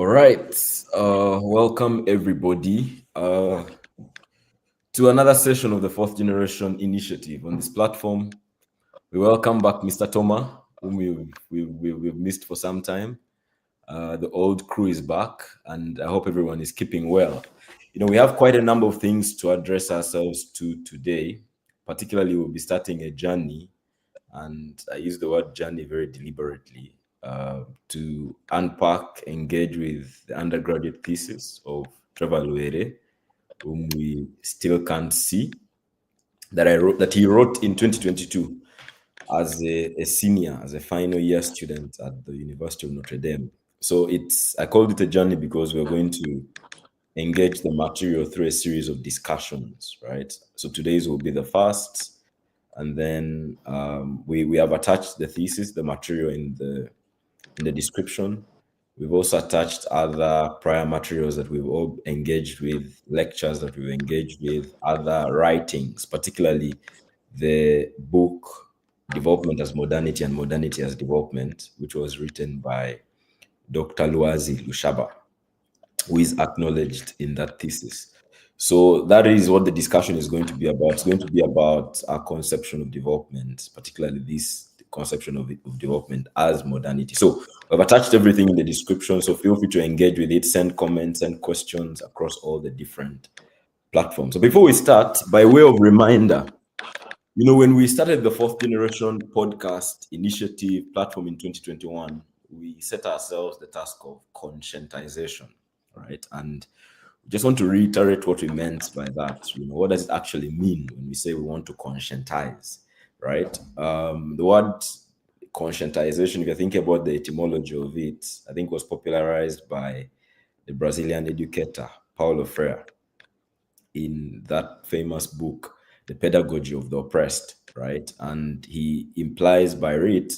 All right. Welcome everybody to another session of the Fourth Generation Initiative on this platform. We welcome back Mr. Toma, whom we've missed for some time. The old crew is back, and I hope everyone is keeping well. We have quite a number of things to address ourselves to today. Particularly, we'll be starting a journey, and I use the word journey very deliberately, to unpack, engage with the undergraduate thesis of Trevor Lwere, whom we still can't see, that he wrote in 2022 as a senior, as a final year student at the University of Notre Dame. So I called it a journey because we're going to engage the material through a series of discussions, right? So today's will be the first, and then we have attached the thesis, the material in the description. We've also attached other prior materials that we've all engaged with, lectures that we've engaged with, other writings, particularly the book Development as Modernity and Modernity as Development, which was written by Dr. Luazi Lushaba, who is acknowledged in that thesis. So that is what the discussion is going to be about. It's going to be about our conception of development, particularly this conception of development as modernity. So we've attached everything in the description, so feel free to engage with it, send comments and questions across all the different platforms. So before we start, by way of reminder, when we started the Fourth Generation podcast initiative platform in 2021, we set ourselves the task of conscientization, right? And we just want to reiterate what we meant by that. What does it actually mean when we say we want to conscientize, right? The word conscientization, if you think about the etymology of it, I think was popularized by the Brazilian educator Paulo Freire in that famous book, The Pedagogy of the Oppressed, right? And he implies by it,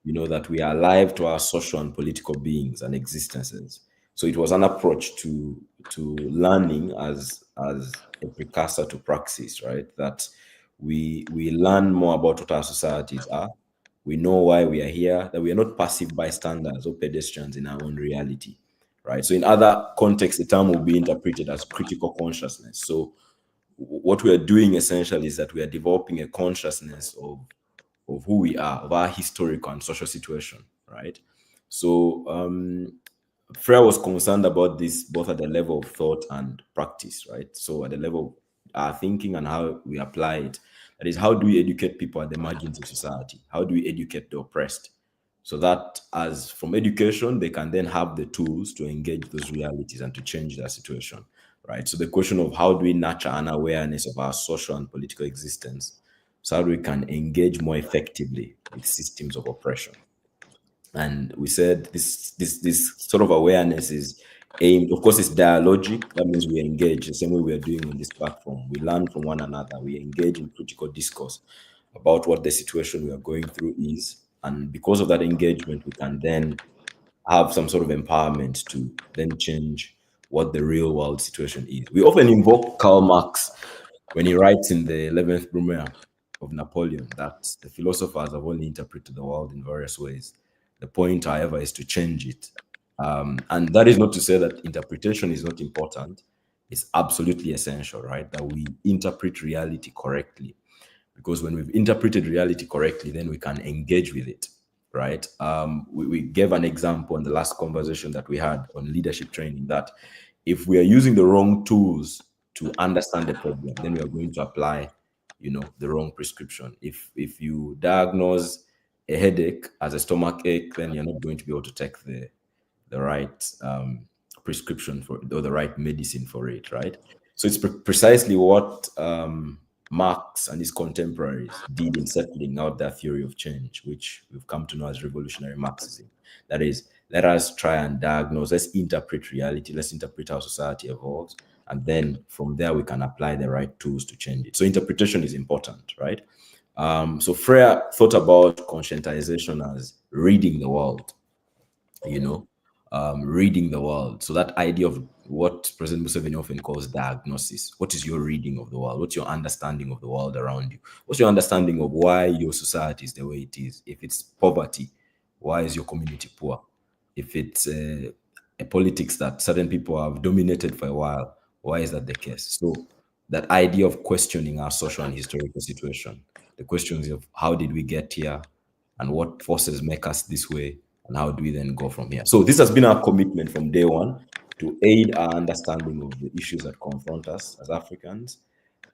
that we are alive to our social and political beings and existences. So it was an approach to learning as a precursor to praxis, right? That we learn more about what our societies are. We know why we are here, that we are not passive bystanders or pedestrians in our own reality, right? So in other contexts, the term will be interpreted as critical consciousness. So what we are doing essentially is that we are developing a consciousness of who we are, of our historical and social situation, right? So Freire was concerned about this both at the level of thought and practice, right? So at the level of our thinking and how we apply it. That is, how do we educate people at the margins of society? How do we educate the oppressed? So that as from education, they can then have the tools to engage those realities and to change their situation, right? So the question of how do we nurture an awareness of our social and political existence, so how we can engage more effectively with systems of oppression. And we said this sort of awareness is aimed, of course, it's dialogic. That means we engage the same way we are doing on this platform. We learn from one another. We engage in critical discourse about what the situation we are going through is. And because of that engagement, we can then have some sort of empowerment to then change what the real world situation is. We often invoke Karl Marx when he writes in the 11th Brumaire of Napoleon that the philosophers have only interpreted the world in various ways. The point, however, is to change it. And that is not to say that interpretation is not important. It's absolutely essential, right? That we interpret reality correctly. Because when we've interpreted reality correctly, then we can engage with it, right? We gave an example in the last conversation that we had on leadership training that if we are using the wrong tools to understand the problem, then we are going to apply, the wrong prescription. If you diagnose a headache as a stomach ache, then you're not going to be able to take the right prescription for, or the right medicine for it, right? So it's precisely what Marx and his contemporaries did in settling out their theory of change, which we've come to know as revolutionary Marxism. That is, let us try and diagnose, let's interpret reality, let's interpret how society evolves, and then from there we can apply the right tools to change it. So interpretation is important, right? So Freire thought about conscientization as reading the world, reading the world. So that idea of what President Museveni often calls diagnosis. What is your reading of the world? What's your understanding of the world around you? What's your understanding of why your society is the way it is? If it's poverty, why is your community poor? If it's a politics that certain people have dominated for a while. Why is that the case? So that idea of questioning our social and historical situation, the questions of how did we get here and what forces make us this way and how do we then go from here. So this has been our commitment from day one to aid our understanding of the issues that confront us as Africans.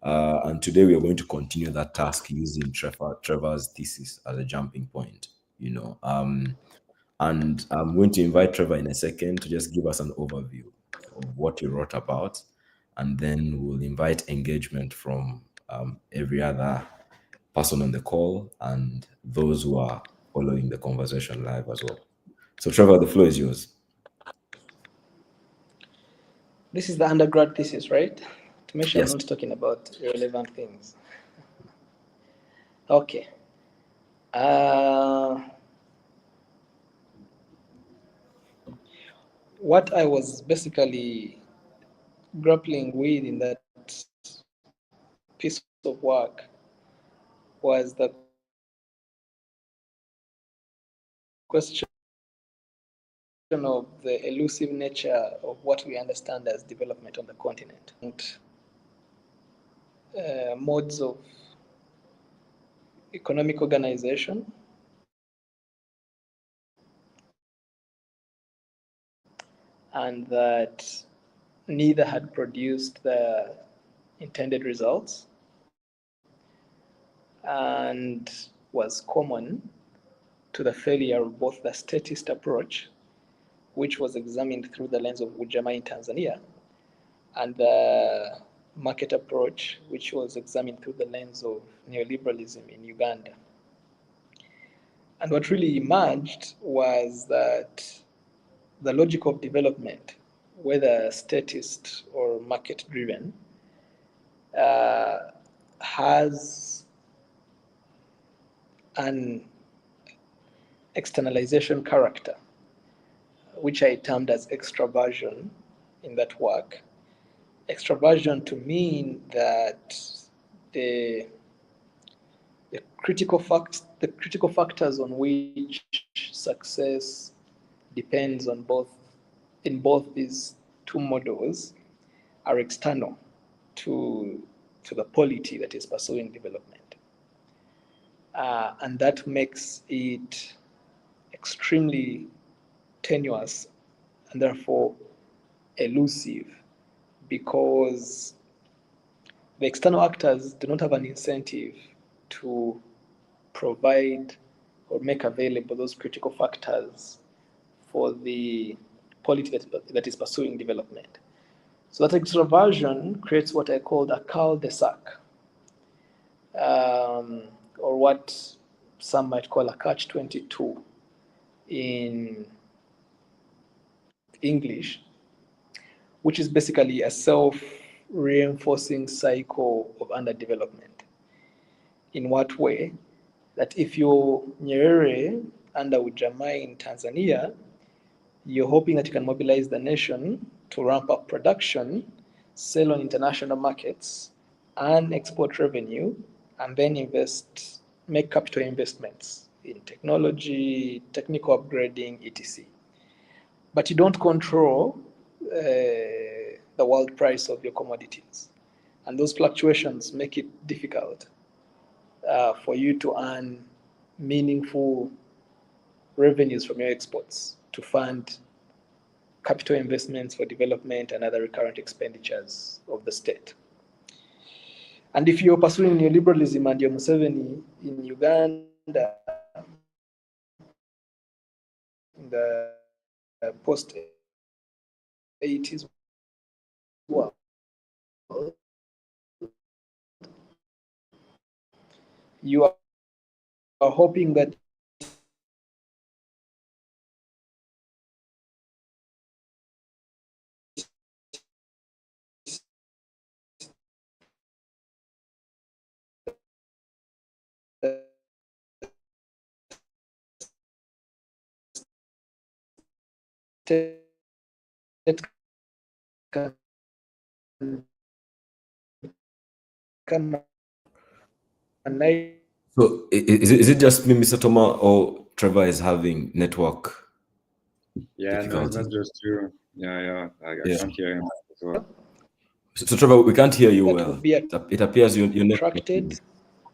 And today we are going to continue that task using Trevor's thesis as a jumping point, and I'm going to invite Trevor in a second to just give us an overview of what he wrote about. And then we'll invite engagement from every other person on the call and those who are following the conversation live as well. So, Trevor, the floor is yours. This is the undergrad thesis, right? To make sure Yes. I'm not talking about irrelevant things. Okay. What I was basically grappling with in that piece of work was the question of the elusive nature of what we understand as development on the continent, and modes of economic organization, and that neither had produced the intended results and was common to the failure of both the statist approach, which was examined through the lens of Ujamaa in Tanzania, and the market approach, which was examined through the lens of neoliberalism in Uganda. And what really emerged was that the logic of development, whether statist or market driven, has an externalization character, which I termed as extraversion in that work. Extraversion to mean that the critical factors on which success depends on in both these two models are external to the polity that is pursuing development. And that makes it extremely tenuous and therefore elusive, because the external actors do not have an incentive to provide or make available those critical factors for the polity that is pursuing development. So that extraversion creates what I called a cul-de-sac, or what some might call a catch-22 in English, which is basically a self-reinforcing cycle of underdevelopment. In what way? That if you're Nyerere under Ujamaa in Tanzania, you're hoping that you can mobilize the nation to ramp up production, sell on international markets, earn export revenue, and then make capital investments in technology, technical upgrading, etc. But you don't control the world price of your commodities. And those fluctuations make it difficult for you to earn meaningful revenues from your exports to fund capital investments for development and other recurrent expenditures of the state. And if you're pursuing neoliberalism and you're Museveni in Uganda, in the post-80s world, you are hoping that it can become So is it just me, Mr. Toma, or Trevor is having network Yeah, no, it's difficulties. not just you. Yeah, I can't hear him as well. So Trevor, we can't hear you That well. would be It appears your network. attracted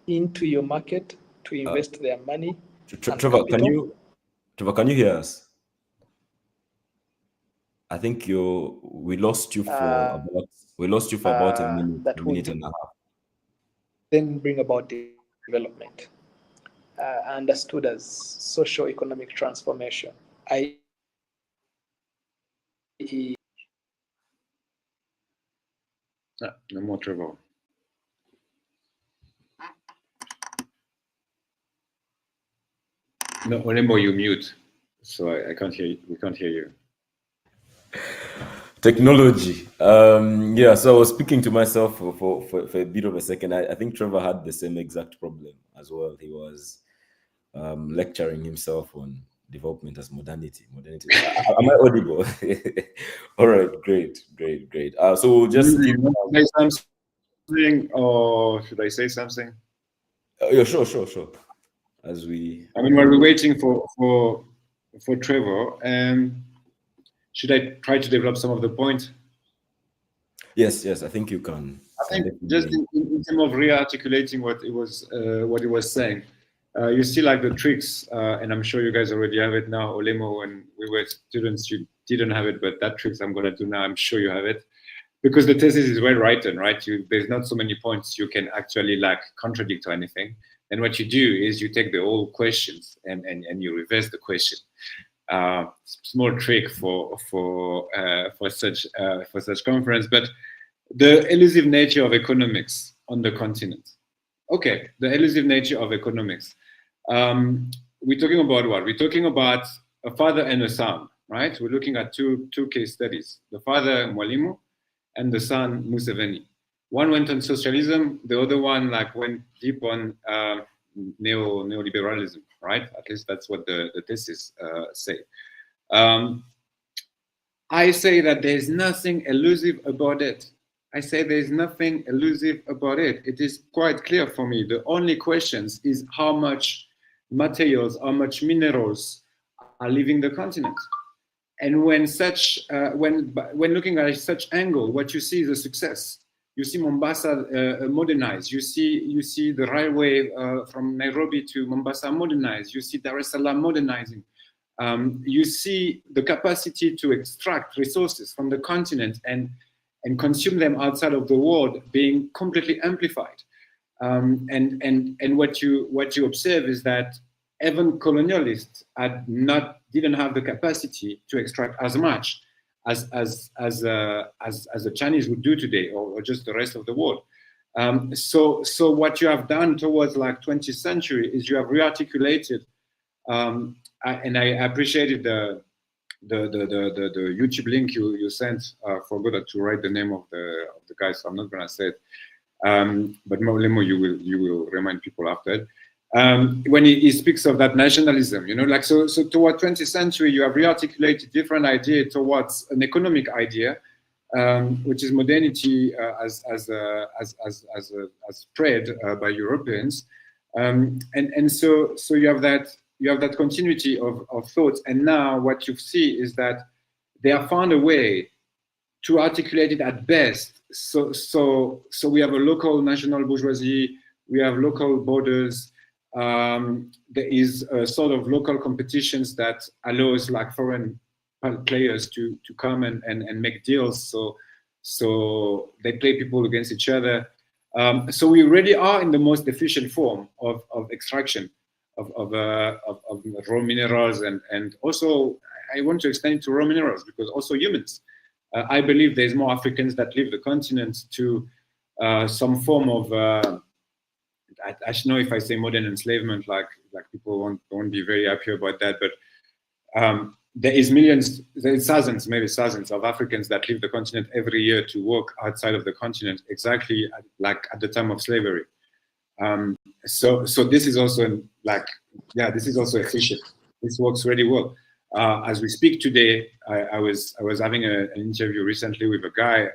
into your market to invest their money and Trevor, capital. can you hear us? I think we lost you for about a That would minute and a half. then bring about development, understood as socio-economic transformation, i.e. No more Trevor. No, Olembo, you mute. So I can't hear you. We can't hear you. Technology. Yeah, so I was speaking to myself for a bit of a second. I think Trevor had the same exact problem as well. He was lecturing himself on development as modernity. Am I audible? All right, great. So we'll just keep. Say something, or should I say something? Yeah, sure. As while we're waiting for Trevor, should I try to develop some of the points? Yes, I think you can. I think just in terms of re-articulating what it was saying, you see like the tricks, and I'm sure you guys already have it now. Olemo, when we were students, you didn't have it, but that tricks I'm going to do now, I'm sure you have it. Because the thesis is well written, right? There's not so many points you can actually like contradict or anything. And what you do is you take the old questions and you reverse the question. Small trick for such conference, but the elusive nature of economics on the continent. Okay, the elusive nature of economics. We're talking about what? We're talking about a father and a son, right? We're looking at two case studies. The father, Mwalimu, and the son, Museveni. One went on socialism, the other one like went deep on neoliberalism, right? At least that's what the thesis say. I say that there's nothing elusive about it. I say there's nothing elusive about it. It is quite clear for me. The only questions is how much materials, how much minerals are leaving the continent. And when looking at such angle, what you see is a success. You see Mombasa modernized. You see the railway from Nairobi to Mombasa modernized. You see Dar es Salaam modernizing. You see the capacity to extract resources from the continent and consume them outside of the world being completely amplified. And what you observe is that even colonialists didn't have the capacity to extract as much as the Chinese would do today, or just the rest of the world. So what you have done towards like 20th century is you have rearticulated, and I appreciated the YouTube link you sent. Forgot to write the name of the guy, so I'm not gonna say it. But Lemo, you will remind people after it. When he speaks of that nationalism, like so toward 20th century, you have rearticulated different idea towards an economic idea, which is modernity as spread by Europeans, and so you have that continuity of thoughts, and now what you see is that they have found a way to articulate it at best. So we have a local national bourgeoisie, we have local borders. There is a sort of local competitions that allows like foreign players to come and make deals. So they play people against each other. So we really are in the most efficient form of extraction of raw minerals, and also I want to extend it to raw minerals because also humans. I believe there's more Africans that leave the continent to some form of I should know if I say modern enslavement, like people won't be very happy about that, but there is maybe thousands of Africans that leave the continent every year to work outside of the continent, exactly like at the time of slavery. So this is also this is also efficient. This works really well. As we speak today, I was having an interview recently with a guy.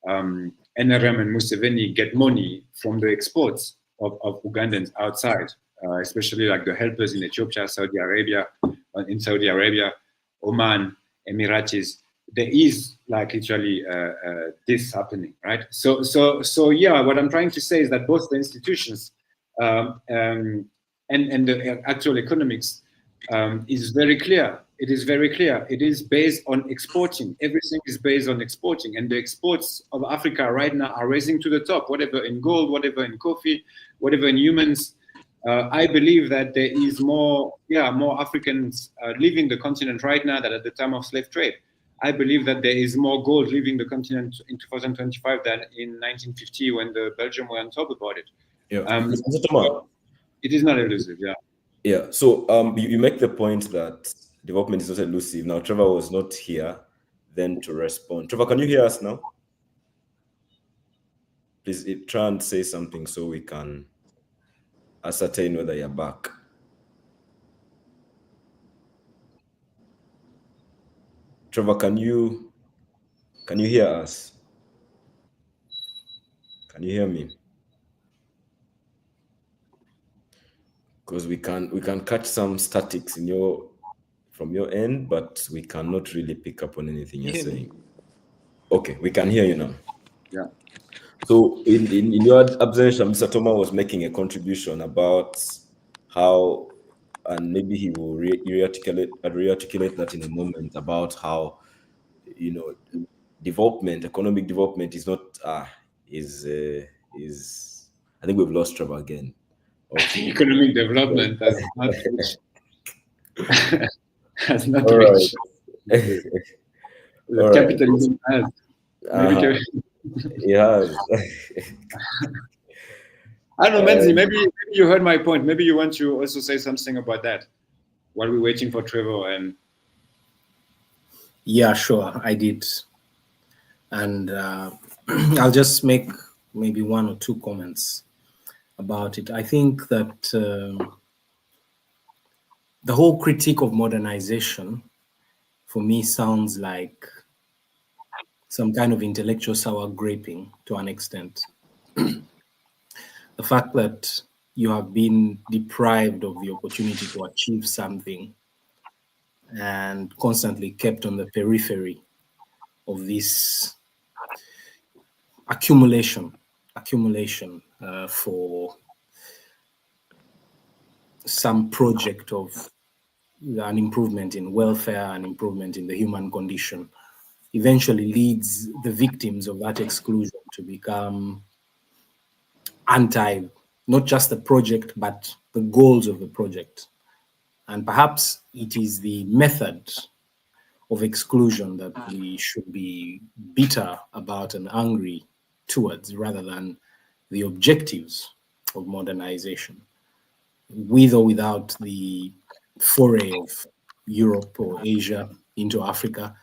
NRM and Museveni get money from the exports of Ugandans outside, especially like the helpers in Ethiopia, in Saudi Arabia. Oman, Emiratis, there is like literally this happening, right? So yeah, what I'm trying to say is that both the institutions and the actual economics is very clear. It is very clear. It is based on exporting. Everything is based on exporting, and the exports of Africa right now are rising to the top. Whatever in gold, whatever in coffee, whatever in humans. I believe that there is more Africans leaving the continent right now than at the time of slave trade. I believe that there is more gold leaving the continent in 2025 than in 1950 when the Belgium were on top about it. Yeah, Mr. Thomas, it is not elusive. Yeah. Yeah. So you make the point that development is not elusive. Now, Trevor was not here then to respond. Trevor, can you hear us now? Please try and say something so we can ascertain whether you're back. Trevor, can you hear us? Can you hear me? Because we can catch some statics from your end, but we cannot really pick up on anything you're saying. Okay, we can hear you now. Yeah. So in your observation, Mr. Thomas was making a contribution about how, and maybe he will re-articulate that in a moment, about how, economic development is not is I think we've lost Trevor again. Okay. Economic development has not reached. Has not All reached. Right. The capitalism has. Maybe yeah. I don't know, Menzi, maybe you heard my point. Maybe you want to also say something about that while we're waiting for Trevor. And yeah, sure, I did. And I'll just make maybe one or two comments about it. I think that the whole critique of modernization, for me, sounds like some kind of intellectual sour graping to an extent. The fact that you have been deprived of the opportunity to achieve something and constantly kept on the periphery of this accumulation for some project of an improvement in welfare, an improvement in the human condition, eventually leads the victims of that exclusion to become anti, not just the project, but the goals of the project. And perhaps it is the method of exclusion that we should be bitter about and angry towards, rather than the objectives of modernization. With or without the foray of Europe or Asia into Africa,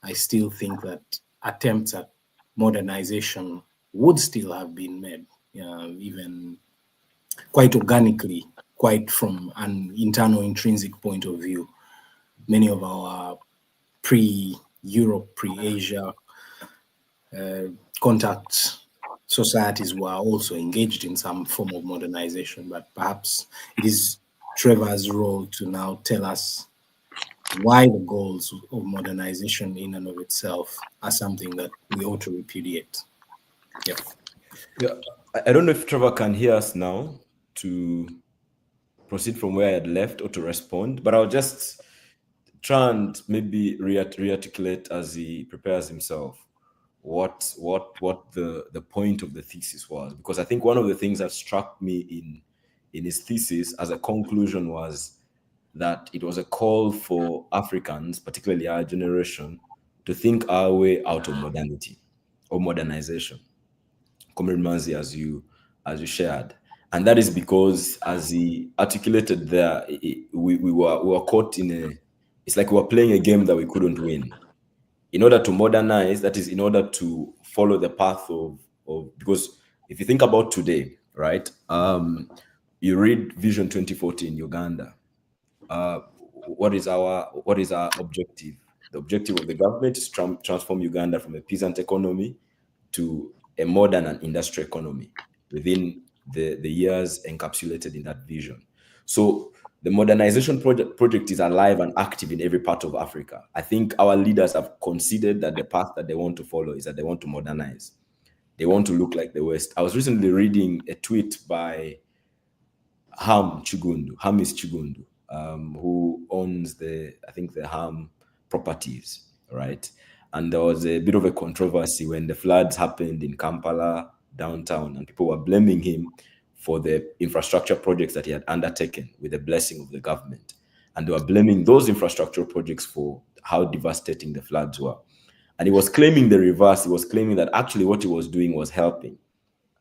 I still think that attempts at modernization would still have been made, even quite organically, quite from an internal intrinsic point of view. Many of our pre-Europe, pre-Asia contact societies were also engaged in some form of modernization, but perhaps it is Trevor's role to now tell us why the goals of modernization in and of itself are something that we ought to repudiate. Yeah. I don't know if Trevor can hear us now to proceed from where I had left or to respond, but I'll just try and maybe re-articulate as he prepares himself what the point of the thesis was, because I think one of the things that struck me in his thesis as a conclusion was that it was a call for Africans, particularly our generation, to think our way out of modernity or modernization. Comrade Manzi, as you shared. And that is because, as he articulated there, we were caught it's like we were playing a game that we couldn't win. In order to modernize, that is, in order to follow the path of because if you think about today, right, you read Vision 2040 Uganda. What is our objective? The objective of the government is to transform Uganda from a peasant economy to a modern and industrial economy within the years encapsulated in that vision. So the modernization project is alive and active in every part of Africa. I think our leaders have considered that the path that they want to follow is that they want to modernize. They want to look like the West. I was recently reading a tweet by Hamis Chigundu, who owns the Ham properties, right? And there was a bit of a controversy when the floods happened in Kampala downtown, and people were blaming him for the infrastructure projects that he had undertaken with the blessing of the government. And they were blaming those infrastructure projects for how devastating the floods were. And he was claiming the reverse. He was claiming that actually what he was doing was helping.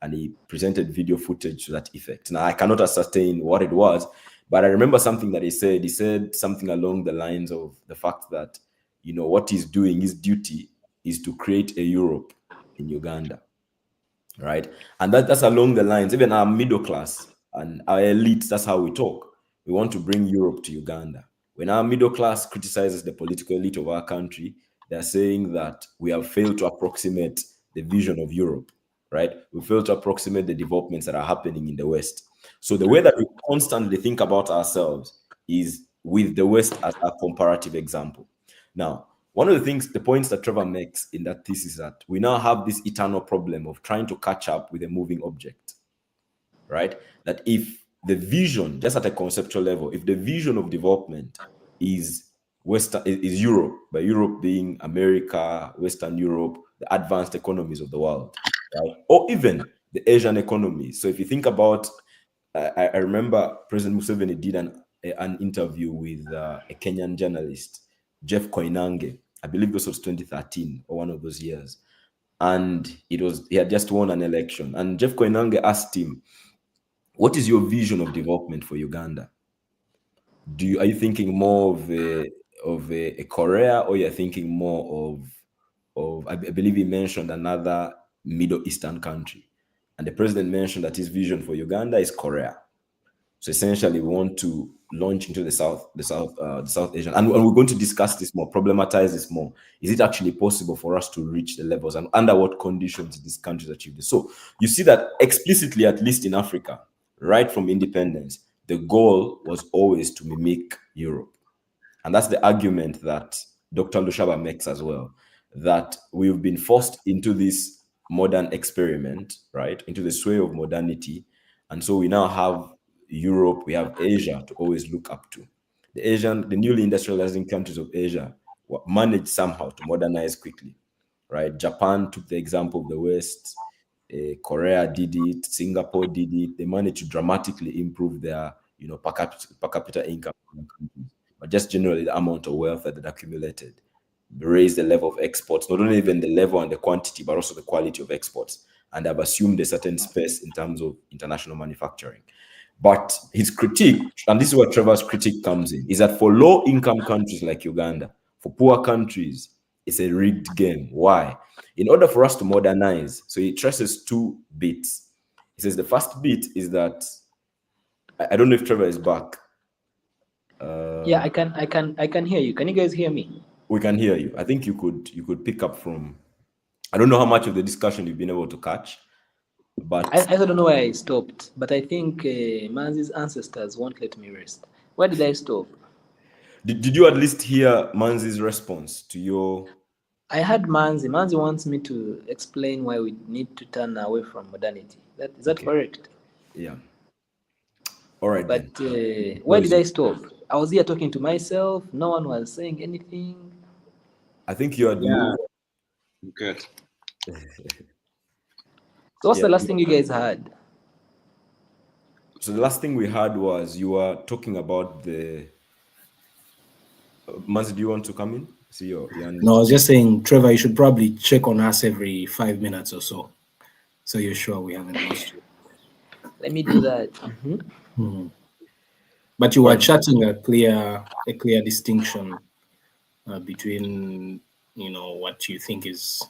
And he presented video footage to that effect. Now, I cannot ascertain what it was, but I remember something that he said. He said something along the lines of the fact that, what he's doing, his duty is to create a Europe in Uganda, right? And that's along the lines, even our middle class and our elites, that's how we talk. We want to bring Europe to Uganda. When our middle class criticizes the political elite of our country, they're saying that we have failed to approximate the vision of Europe, right? We fail to approximate the developments that are happening in the West. So the way that we constantly think about ourselves is with the West as a comparative example. Now, one of the points that Trevor makes in that thesis is that we now have this eternal problem of trying to catch up with a moving object, right? That if the vision, just at a conceptual level, if the vision of development is Europe, by Europe being America, Western Europe, the advanced economies of the world, right? Or even the Asian economy. So if you think about, I remember President Museveni did an interview with a Kenyan journalist, Jeff Koinange. I believe this was 2013 or one of those years. And he had just won an election. And Jeff Koinange asked him, what is your vision of development for Uganda? Are you thinking more of a Korea, or you're thinking more of I believe he mentioned another Middle Eastern country, and the president mentioned that his vision for Uganda is Korea. So essentially, we want to launch into the South Asian, and we're going to discuss this more, problematize this more. Is it actually possible for us to reach the levels, and under what conditions these countries achieve this? So you see that explicitly, at least in Africa, right from independence, the goal was always to mimic Europe. And that's the argument that Dr. Lushaba makes as well, that we've been forced into this modern experiment, right, into the sway of modernity. And so we now have Europe, we have Asia to always look up to. The newly industrializing countries of Asia managed somehow to modernize quickly, right? Japan took the example of the West. Korea did it, Singapore did it. They managed to dramatically improve their, per capita income, but just generally the amount of wealth that they accumulated, raise the level of exports, not only even the level and the quantity, but also the quality of exports. And they've assumed a certain space in terms of international manufacturing. But his critique, and this is where Trevor's critique comes in, is that for low-income countries like Uganda, for poor countries, it's a rigged game. Why? In order for us to modernize, so he traces two bits. He says the first bit is that, I don't know if Trevor is back. Yeah, I can hear you. Can you guys hear me? We can hear you. I think you could pick up from, I don't know how much of the discussion you've been able to catch, but I don't know where I stopped, but I think Manzi's ancestors won't let me rest. Where did I stop? Did you at least hear Manzi's response to your... I heard Manzi. Manzi wants me to explain why we need to turn away from modernity. Is that correct? Yeah. All right. But where did I stop? I was here talking to myself. No one was saying anything. I think you had... Yeah. Good. So what's the last thing you guys heard? So the last thing we heard was you were talking about the... Manzi, do you want to come in? See your No, I was just saying, Trevor, you should probably check on us every 5 minutes or so you're sure we haven't lost you. Let me do that. But you were chatting a clear distinction between, what you think is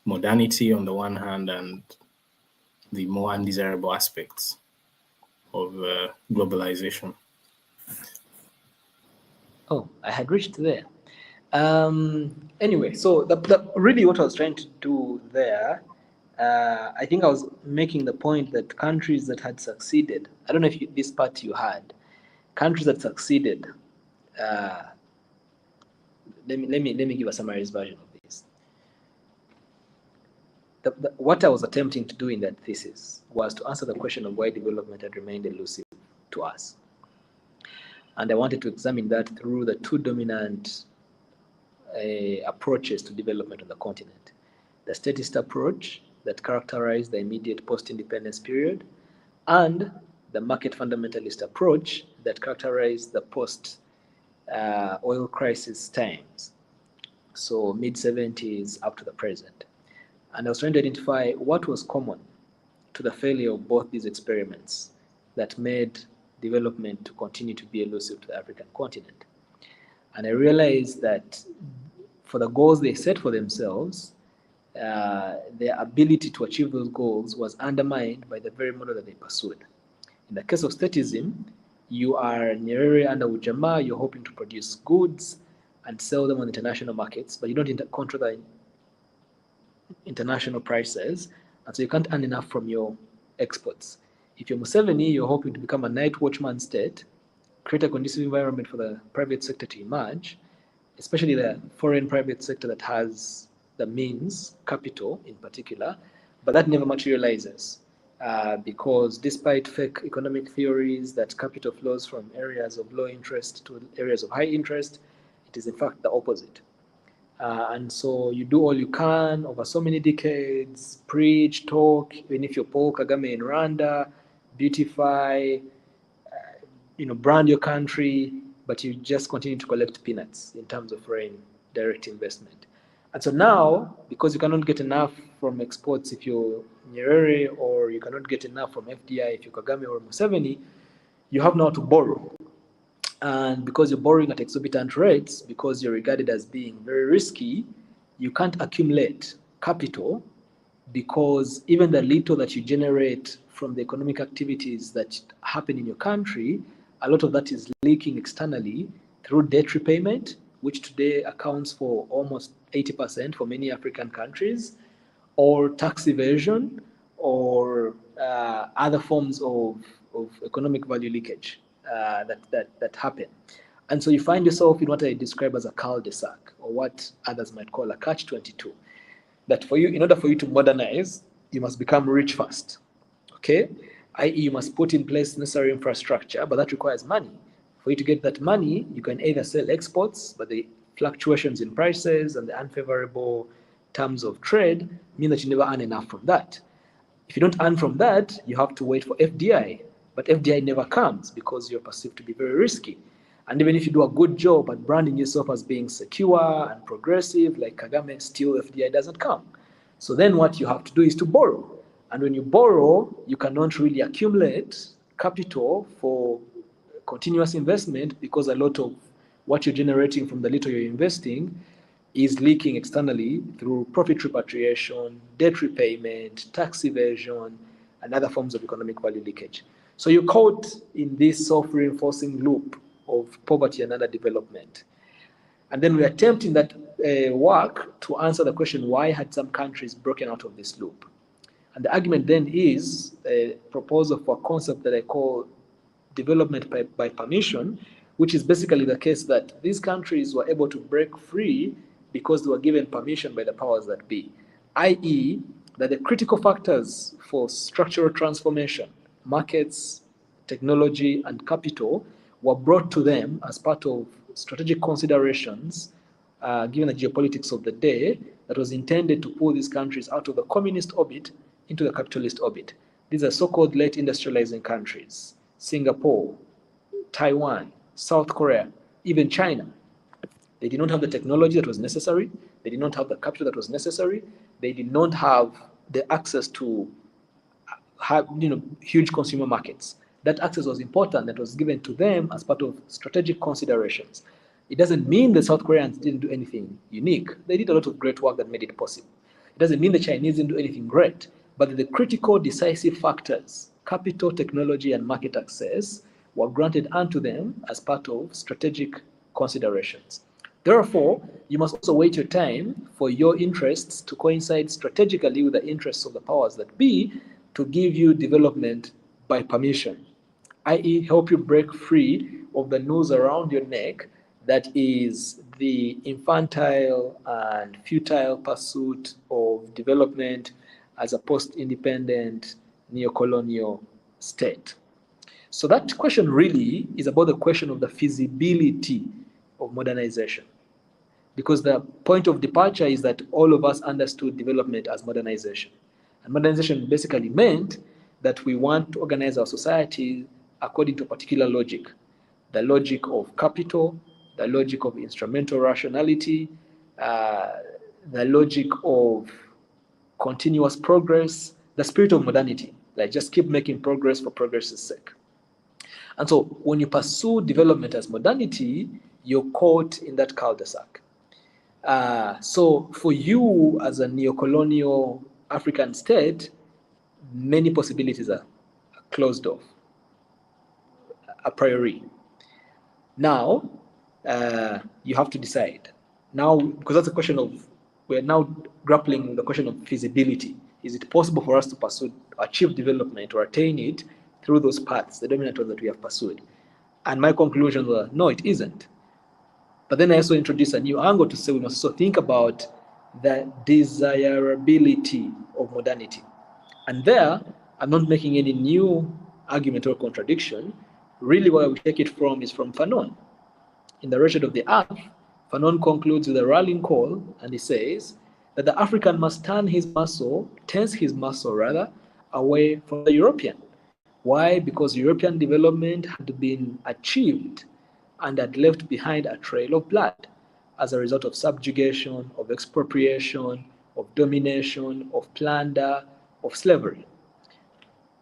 modernity on the one hand and the more undesirable aspects of globalization. Oh, I had reached there. Anyway, so really what I was trying to do there, I think I was making the point that countries that had succeeded, I don't know if this part you had, countries that succeeded, let me give a summarized version of this. What I was attempting to do in that thesis was to answer the question of why development had remained elusive to us. And I wanted to examine that through the two dominant approaches to development on the continent. The statist approach that characterized the immediate post-independence period, and the market fundamentalist approach that characterized the post-oil crisis times, so mid-70s up to the present. And I was trying to identify what was common to the failure of both these experiments that made development to continue to be elusive to the African continent. And I realized that for the goals they set for themselves, their ability to achieve those goals was undermined by the very model that they pursued. In the case of statism, you are Nyerere under Ujamaa, you're hoping to produce goods and sell them on international markets, but you don't control the international prices, and so you can't earn enough from your exports. If you're Museveni, you're hoping to become a night watchman state, create a conducive environment for the private sector to emerge, especially the foreign private sector that has the means, capital in particular, but that never materializes because despite fake economic theories that capital flows from areas of low interest to areas of high interest, it is in fact the opposite. And so you do all you can over so many decades, preach, talk, even if you're Paul Kagame in Rwanda, beautify, brand your country, but you just continue to collect peanuts in terms of foreign direct investment. And so now, because you cannot get enough from exports if you're Nyerere, or you cannot get enough from FDI if you're Kagame or Museveni, you have now to borrow. And because you're borrowing at exorbitant rates, because you're regarded as being very risky, you can't accumulate capital, because even the little that you generate from the economic activities that happen in your country, a lot of that is leaking externally through debt repayment, which today accounts for almost 80% for many African countries, or tax evasion, or other forms of economic value leakage that happen. And so you find yourself in what I describe as a cul-de-sac, or what others might call a catch-22. That for you, in order for you to modernize, you must become rich fast, okay? i.e. you must put in place necessary infrastructure, but that requires money. For you to get that money, you can either sell exports, but the fluctuations in prices and the unfavorable terms of trade mean that you never earn enough from that. If you don't earn from that, you have to wait for FDI, but FDI never comes because you're perceived to be very risky. And even if you do a good job at branding yourself as being secure and progressive, like Kagame, still FDI doesn't come. So then what you have to do is to borrow. And when you borrow, you cannot really accumulate capital for continuous investment, because a lot of what you're generating from the little you're investing is leaking externally through profit repatriation, debt repayment, tax evasion, and other forms of economic value leakage. So you're caught in this self-reinforcing loop of poverty and underdevelopment. And then we're attempting that work to answer the question, why had some countries broken out of this loop? And the argument then is a proposal for a concept that I call development by permission, which is basically the case that these countries were able to break free because they were given permission by the powers that be, i.e. that the critical factors for structural transformation, markets, technology, and capital, were brought to them as part of strategic considerations, given the geopolitics of the day, that was intended to pull these countries out of the communist orbit into the capitalist orbit. These are so-called late industrializing countries: Singapore, Taiwan, South Korea, even China. They did not have the technology that was necessary. They did not have the capital that was necessary. They did not have the access to huge consumer markets. That access was important, that was given to them as part of strategic considerations. It doesn't mean the South Koreans didn't do anything unique. They did a lot of great work that made it possible. It doesn't mean the Chinese didn't do anything great, but the critical decisive factors, capital, technology, and market access, were granted unto them as part of strategic considerations. Therefore, you must also wait your time for your interests to coincide strategically with the interests of the powers that be to give you development by permission, i.e. help you break free of the noose around your neck that is the infantile and futile pursuit of development as a post-independent neocolonial state. So that question really is about the question of the feasibility of modernization, because the point of departure is that all of us understood development as modernization. And modernization basically meant that we want to organize our society according to a particular logic, the logic of capital, the logic of instrumental rationality, the logic of continuous progress, the spirit of modernity, like just keep making progress for progress's sake. And so when you pursue development as modernity, you're caught in that cul-de-sac. So for you as a neocolonial African state, many possibilities are closed off a priori. Now, you have to decide. Now, because that's a question of, we're now grappling with the question of feasibility. Is it possible for us to pursue, achieve development or attain it through those paths, the dominant ones that we have pursued? And my conclusions were, no, it isn't. But then I also introduced a new angle to say we must also think about the desirability of modernity. And there, I'm not making any new argument or contradiction. Really, where we take it from is from Fanon. In The Wretched of the Earth, Fanon concludes with a rallying call, and he says that the African must tense his muscle rather, away from the European. Why? Because European development had been achieved and had left behind a trail of blood as a result of subjugation, of expropriation, of domination, of plunder, of slavery.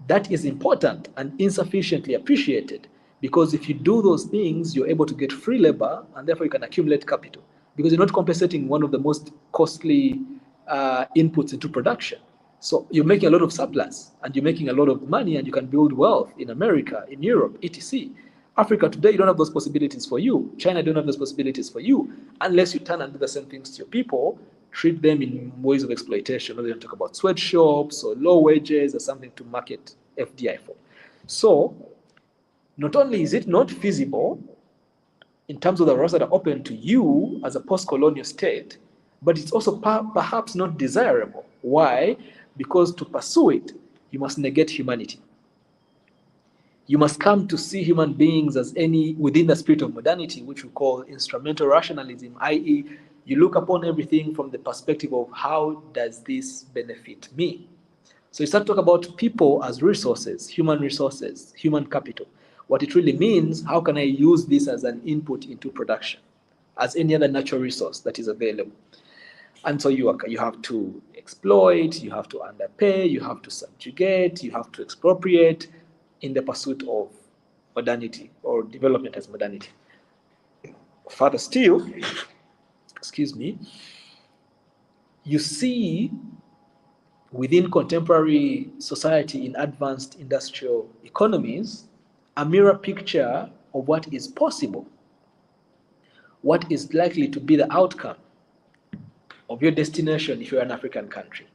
That is important and insufficiently appreciated, because if you do those things, you're able to get free labor, and therefore you can accumulate capital, because you're not compensating one of the most costly inputs into production. So you're making a lot of surplus, and you're making a lot of money, and you can build wealth in America, in Europe, etc. Africa today, you don't have those possibilities for you. China don't have those possibilities for you, unless you turn and do the same things to your people, treat them in ways of exploitation. Whether you talk about sweatshops or low wages or something to market FDI for. So not only is it not feasible in terms of the roads that are open to you as a post-colonial state, but it's also perhaps not desirable. Why? Because to pursue it, you must negate humanity. You must come to see human beings as any within the spirit of modernity, which we call instrumental rationalism, i.e., you look upon everything from the perspective of how does this benefit me? So you start to talk about people as resources, human capital. What it really means, how can I use this as an input into production, as any other natural resource that is available? And so you have to exploit, you have to underpay, you have to subjugate, you have to expropriate in the pursuit of modernity or development as modernity. Further still, you see within contemporary society in advanced industrial economies a mirror picture of what is possible, what is likely to be the outcome of your destination if you're an African country.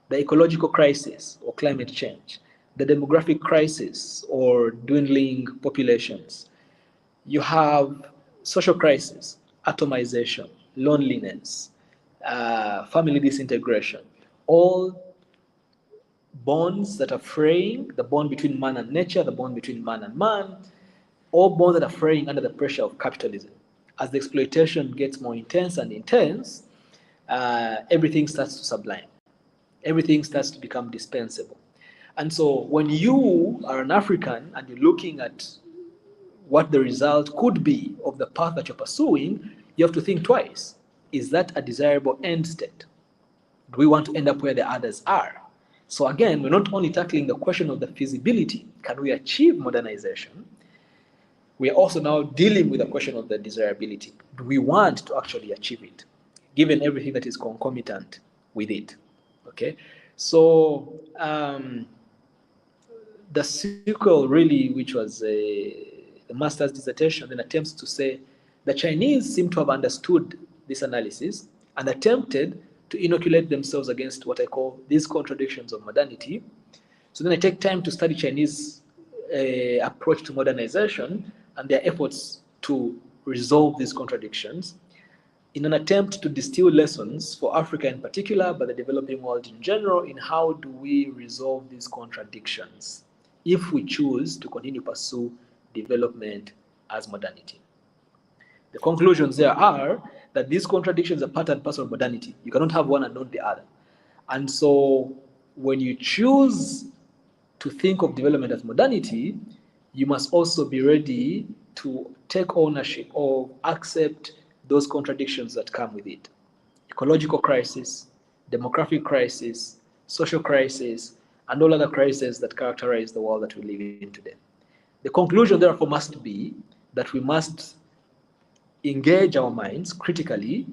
The ecological crisis or climate change, the demographic crisis or dwindling populations. You have social crisis, atomization, loneliness, family disintegration, all bonds that are fraying, the bond between man and nature, the bond between man and man, all bonds that are fraying under the pressure of capitalism. As the exploitation gets more intense and intense, everything starts to sublime. Everything starts to become dispensable. And so when you are an African and you're looking at what the result could be of the path that you're pursuing, you have to think twice. Is that a desirable end state? Do we want to end up where the others are? So again, we're not only tackling the question of the feasibility, can we achieve modernization? We are also now dealing with the question of the desirability. Do we want to actually achieve it, given everything that is concomitant with it? Okay, so the sequel really, which was the master's dissertation, then attempts to say the Chinese seem to have understood this analysis and attempted to inoculate themselves against what I call these contradictions of modernity. So then I take time to study Chinese approach to modernization, and their efforts to resolve these contradictions in an attempt to distill lessons for Africa in particular, but the developing world in general, in how do we resolve these contradictions if we choose to continue to pursue development as modernity. The conclusions there are that these contradictions are part and parcel of modernity. You cannot have one and not the other. And so when you choose to think of development as modernity, you must also be ready to take ownership or accept those contradictions that come with it. Ecological crisis, demographic crisis, social crisis, and all other crises that characterize the world that we live in today. The conclusion, therefore, must be that we must engage our minds critically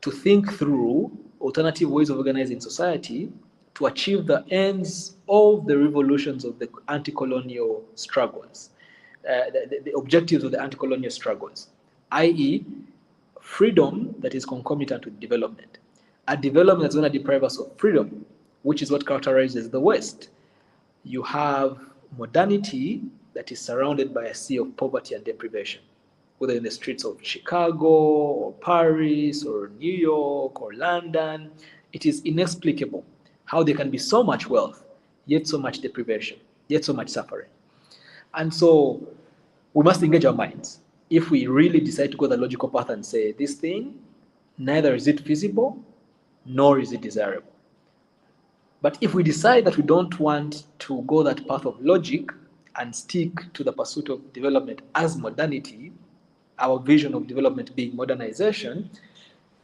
to think through alternative ways of organizing society to achieve the ends of the revolutions of the anti-colonial struggles, the objectives of the anti-colonial struggles, i.e., freedom that is concomitant with development. A development that's going to deprive us of freedom, which is what characterizes the West. You have modernity that is surrounded by a sea of poverty and deprivation, whether in the streets of Chicago or Paris or New York or London. It is inexplicable how there can be so much wealth, yet so much deprivation, yet so much suffering. And so we must engage our minds. If we really decide to go the logical path and say, this thing, neither is it feasible, nor is it desirable. But if we decide that we don't want to go that path of logic and stick to the pursuit of development as modernity, our vision of development being modernization,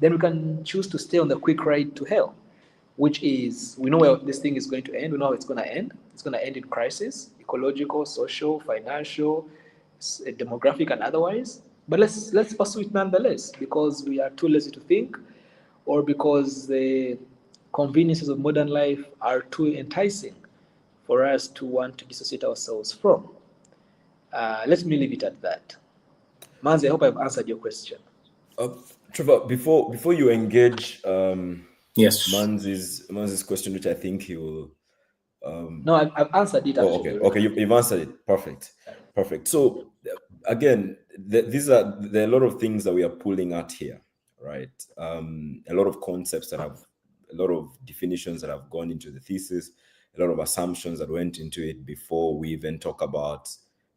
then we can choose to stay on the quick ride to hell, which is, we know where this thing is going to end, we know how it's going to end. It's going to end in crisis, ecological, social, financial, demographic, and otherwise. But let's pursue it nonetheless, because we are too lazy to think, or because the conveniences of modern life are too enticing for us to want to dissociate ourselves from. Let me leave it at that. Manzi, I hope I've answered your question. Trevor, before you engage Yes. Manzi's question, which I think he will. No, I've answered it actually. Okay, you've answered it. Perfect. So again, there are a lot of things that we are pulling at here, right? A lot of concepts a lot of definitions that have gone into the thesis, a lot of assumptions that went into it before we even talk about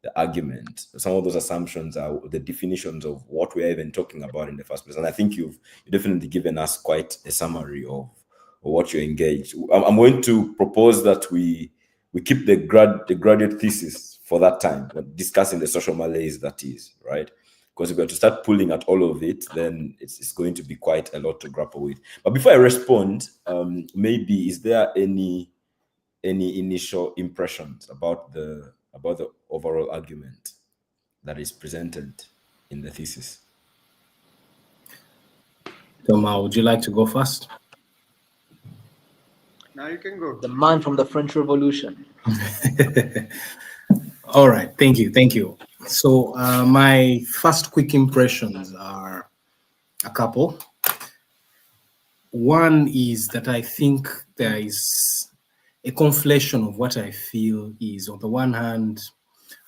the argument. Some of those assumptions are the definitions of what we're even talking about in the first place. And I think you've definitely given us quite a summary of what you engaged. I'm going to propose that we keep the graduate thesis for that time, discussing the social malaise that is, right? Because if we have to start pulling at all of it, then it's going to be quite a lot to grapple with. But before I respond, maybe is there any initial impressions about the overall argument that is presented in the thesis? Thomas, would you like to go first? Now you can go. The man from the French Revolution. All right, thank you. So my first quick impressions are a couple. One is that I think there is a conflation of what I feel is, on the one hand,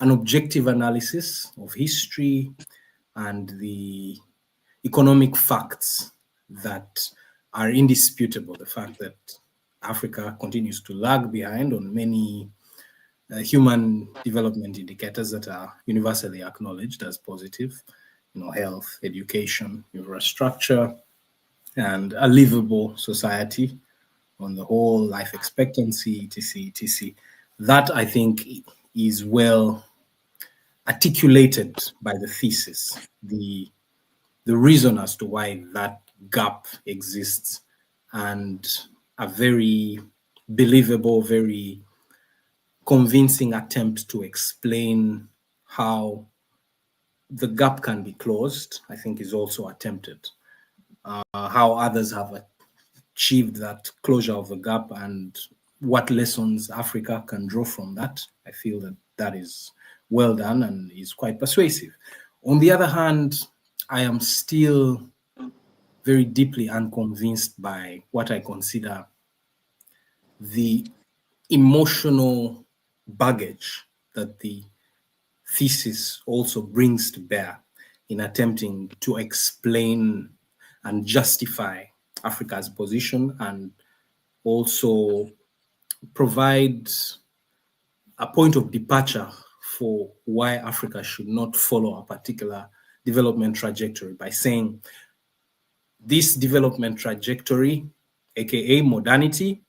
an objective analysis of history and the economic facts that are indisputable. The fact that Africa continues to lag behind on many human development indicators that are universally acknowledged as positive, health, education, infrastructure, and a livable society on the whole, life expectancy, etc. That, I think, is well articulated by the thesis, the reason as to why that gap exists, and a very believable, very convincing attempt to explain how the gap can be closed, I think, is also attempted. How others have achieved that closure of the gap and what lessons Africa can draw from that, I feel that is well done and is quite persuasive. On the other hand, I am still very deeply unconvinced by what I consider the emotional baggage that the thesis also brings to bear in attempting to explain and justify Africa's position, and also provide a point of departure for why Africa should not follow a particular development trajectory, by saying this development trajectory, aka modernity,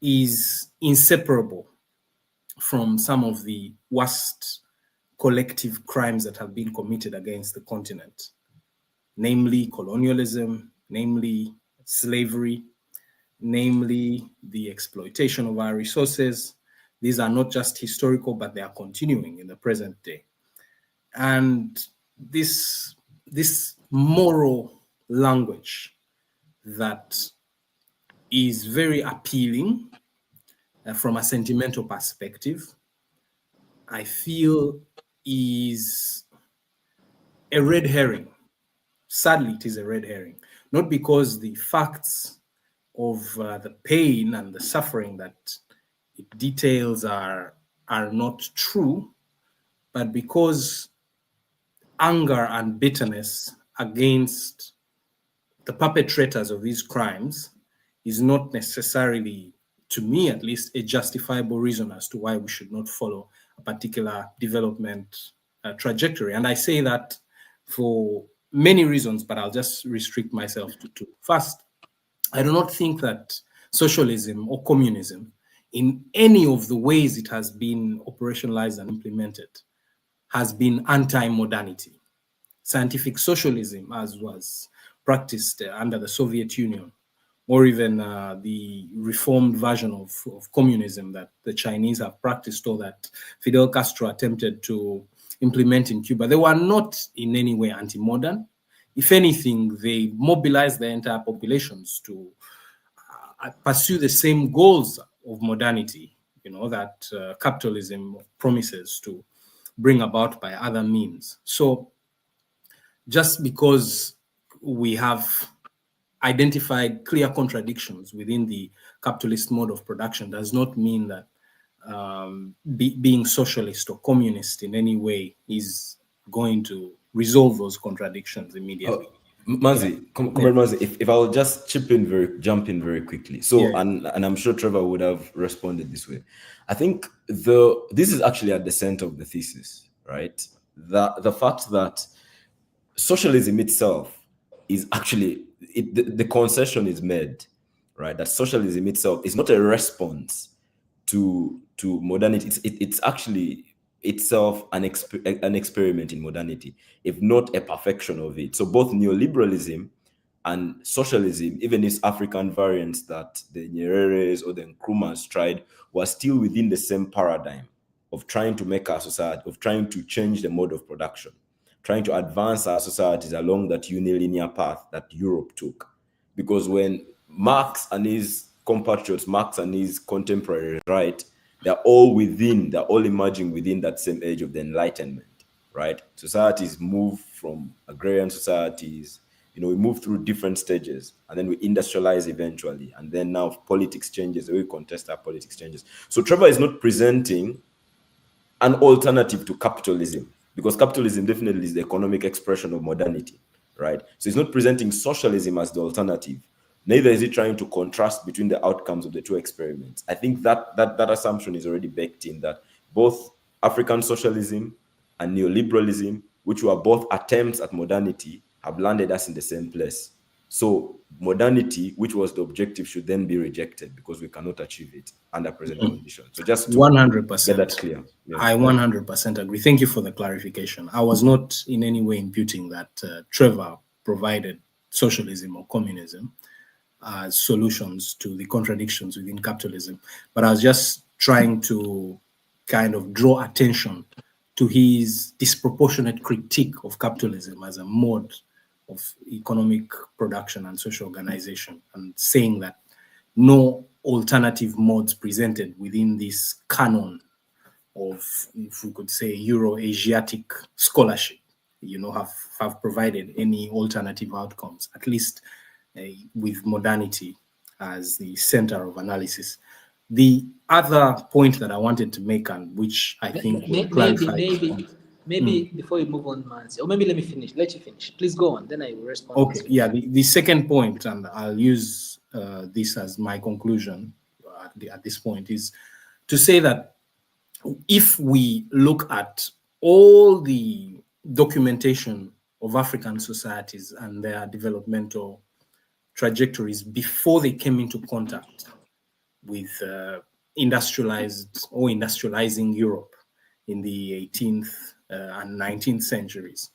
is inseparable from some of the worst collective crimes that have been committed against the continent, namely colonialism, namely slavery, namely the exploitation of our resources. These are not just historical, but they are continuing in the present day. And this moral language that is very appealing from a sentimental perspective, I feel is a red herring. Sadly, it is a red herring, not because the facts of the pain and the suffering that it details are not true, but because anger and bitterness against the perpetrators of these crimes is not necessarily, to me at least, a justifiable reason as to why we should not follow a particular development trajectory. And I say that for many reasons, but I'll just restrict myself to two. First, I do not think that socialism or communism, in any of the ways it has been operationalized and implemented, has been anti-modernity. Scientific socialism, as was practiced under the Soviet Union, or even the reformed version of communism that the Chinese have practiced, or that Fidel Castro attempted to implement in Cuba, they were not in any way anti-modern. If anything, they mobilized the entire populations to pursue the same goals of modernity, that capitalism promises to bring about by other means. So just because we have identified clear contradictions within the capitalist mode of production does not mean that being socialist or communist in any way is going to resolve those contradictions immediately. Mazi, Comrade Mazi, if I'll just jump in very quickly. So, and I'm sure Trevor would have responded this way. I think this is actually at the center of the thesis, right? The fact that socialism itself is actually, the concession is made, right? That socialism itself is not a response to modernity. It's actually itself an experiment in modernity, if not a perfection of it. So both neoliberalism and socialism, even its African variants that the Nyereres or the Nkrumahs tried, were still within the same paradigm of trying to make our society, of trying to change the mode of production, trying to advance our societies along that unilinear path that Europe took. Because when Marx and his compatriots, Marx and his contemporaries, right, they're all emerging within that same age of the Enlightenment, right? Societies move from agrarian societies, we move through different stages, and then we industrialize eventually. And then now politics changes, we contest our politics changes. So Trevor is not presenting an alternative to capitalism, because capitalism definitely is the economic expression of modernity, right? So he's not presenting socialism as the alternative. Neither is he trying to contrast between the outcomes of the two experiments. I think that assumption is already baked in, that both African socialism and neoliberalism, which were both attempts at modernity, have landed us in the same place. So modernity, which was the objective, should then be rejected because we cannot achieve it under present conditions. So just to 100%. get that clear. Yeah. I 100% agree. Thank you for the clarification. I was not in any way imputing that Trevor provided socialism or communism as solutions to the contradictions within capitalism, but I was just trying to kind of draw attention to his disproportionate critique of capitalism as a mode of economic production and social organization, and saying that no alternative modes presented within this canon of, if we could say, Euro-Asiatic scholarship, have provided any alternative outcomes, at least with modernity as the center of analysis. The other point that I wanted to make, and which I think will clarify. Maybe before you move on, Manzi, or maybe let you finish. Please go on, then I will respond. Okay, yeah, the second point, and I'll use this as my conclusion at this point, is to say that if we look at all the documentation of African societies and their developmental trajectories before they came into contact with industrializing Europe in the 18th and 19th centuries,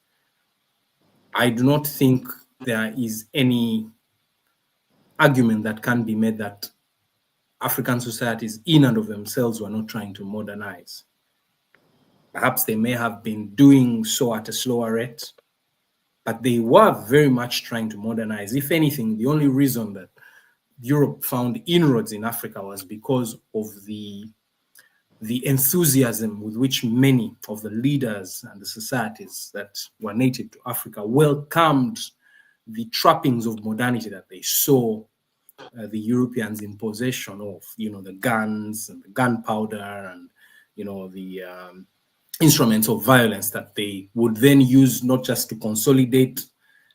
I do not think there is any argument that can be made that African societies in and of themselves were not trying to modernize. Perhaps they may have been doing so at a slower rate, but they were very much trying to modernize. If anything, the only reason that Europe found inroads in Africa was because of the enthusiasm with which many of the leaders and the societies that were native to Africa welcomed the trappings of modernity that they saw the Europeans in possession of, the guns and the gunpowder and, the instruments of violence that they would then use not just to consolidate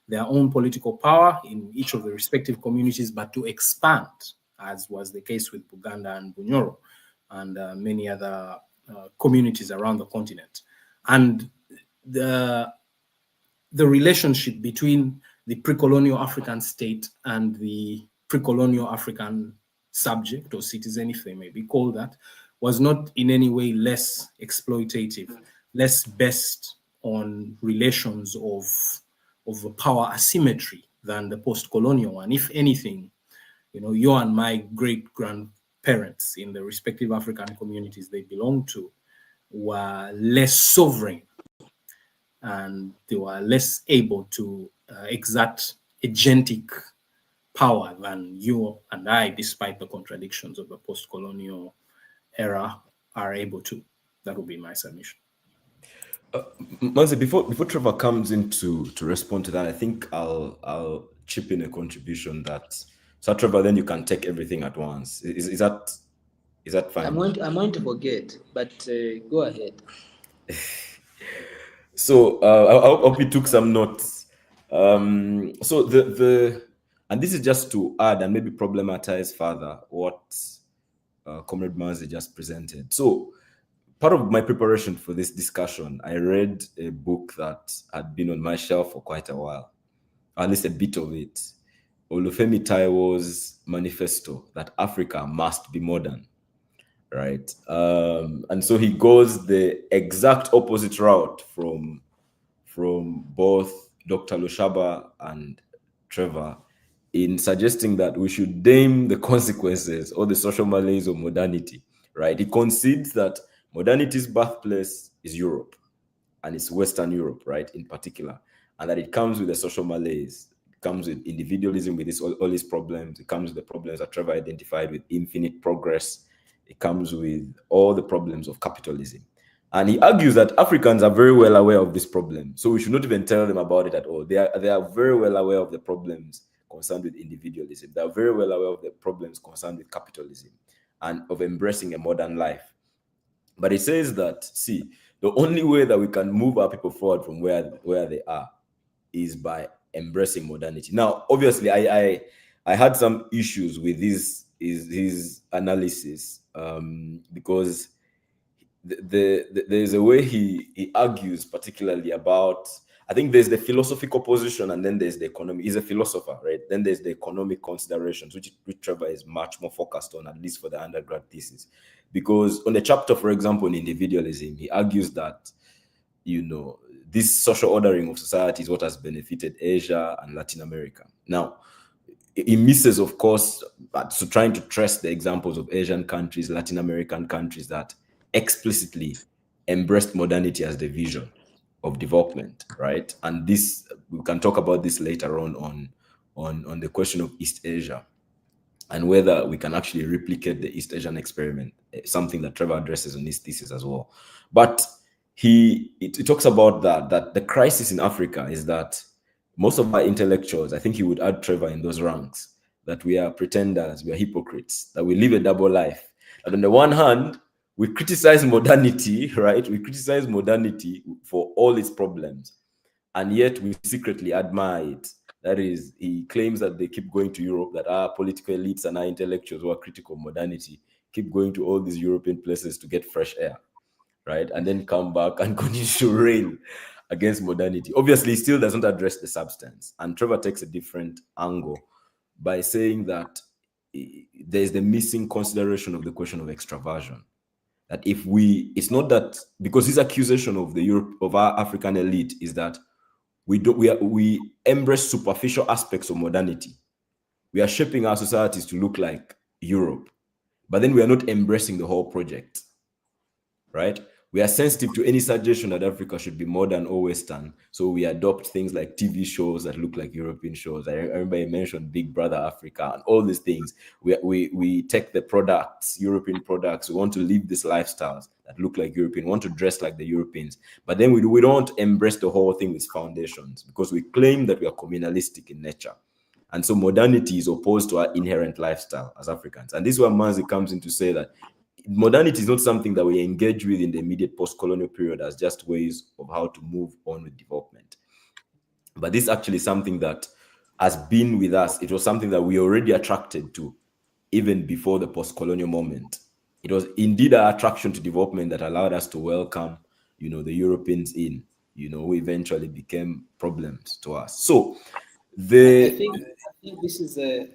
their own political power in each of the respective communities, but to expand, as was the case with Buganda and Bunyoro and many other communities around the continent. And the relationship between the pre-colonial African state and the pre-colonial African subject or citizen, if they may be called that, was not in any way less exploitative, less based on relations of a power asymmetry than the post-colonial one. If anything, you and my great-grandparents in the respective African communities they belonged to were less sovereign, and they were less able to exert agentic power than you and I, despite the contradictions of the post-colonial era, are able to. That would be my submission. Manzi, before Trevor comes in to respond to that, I think I'll chip in a contribution that, so Trevor, then you can take everything at once. Is that fine? I'm going to forget, but go ahead. So I hope you took some notes. So and this is just to add and maybe problematize further what Comrade Manzi just presented. So part of my preparation for this discussion, I read a book that had been on my shelf for quite a while, at least a bit of it. Olufemi Taiwo's manifesto that Africa must be modern, right? And so he goes the exact opposite route from both Dr. Lushaba and Trevor in suggesting that we should name the consequences or the social malaise of modernity, right? He concedes that modernity's birthplace is Europe, and it's Western Europe, right, in particular, and that it comes with a social malaise. It comes with individualism, with all its problems. It comes with the problems that Trevor identified with infinite progress. It comes with all the problems of capitalism. And he argues that Africans are very well aware of this problem, so we should not even tell them about it at all. They are very well aware of the problems concerned with individualism. They are very well aware of the problems concerned with capitalism and of embracing a modern life. But he says that, see, the only way that we can move our people forward from where they are is by embracing modernity. Now, obviously, I had some issues with his analysis because there's a way he argues particularly about, I think there's the philosophical position and then there's the economic. He's a philosopher, right? Then there's the economic considerations, which Trevor is much more focused on, at least for the undergrad thesis. Because on the chapter, for example, in individualism, he argues that, this social ordering of society is what has benefited Asia and Latin America. Now, he misses, of course, so trying to trace the examples of Asian countries, Latin American countries that explicitly embraced modernity as the vision of development, right? And this, we can talk about this later on the question of East Asia and whether we can actually replicate the East Asian experiment, something that Trevor addresses in his thesis as well. But he talks about that the crisis in Africa is that most of our intellectuals, I think he would add Trevor in those ranks, that we are pretenders, we are hypocrites, that we live a double life. And on the one hand, we criticize modernity, right? We criticize modernity for all its problems, and yet we secretly admire it. That is, he claims that they keep going to Europe, that our political elites and our intellectuals who are critical of modernity keep going to all these European places to get fresh air, right? And then come back and continue to rail against modernity. Obviously, he still doesn't address the substance. And Trevor takes a different angle by saying that there's the missing consideration of the question of extraversion. That if it's not that, because his accusation of of our African elite is that we embrace superficial aspects of modernity. We are shaping our societies to look like Europe, but then we are not embracing the whole project, right? We are sensitive to any suggestion that Africa should be modern or Western, so we adopt things like TV shows that look like European shows. I remember you mentioned Big Brother Africa and all these things. We take the products, European products. We want to live these lifestyles that look like European, we want to dress like the Europeans, but then we don't embrace the whole thing with foundations, because we claim that we are communalistic in nature. And so modernity is opposed to our inherent lifestyle as Africans. And this is where Manzi comes in to say that modernity is not something that we engage with in the immediate post-colonial period as just ways of how to move on with development. But this is actually something that has been with us. It was something that we already attracted to even before the post-colonial moment. It was indeed our attraction to development that allowed us to welcome, the Europeans in, who eventually became problems to us. So I think this is a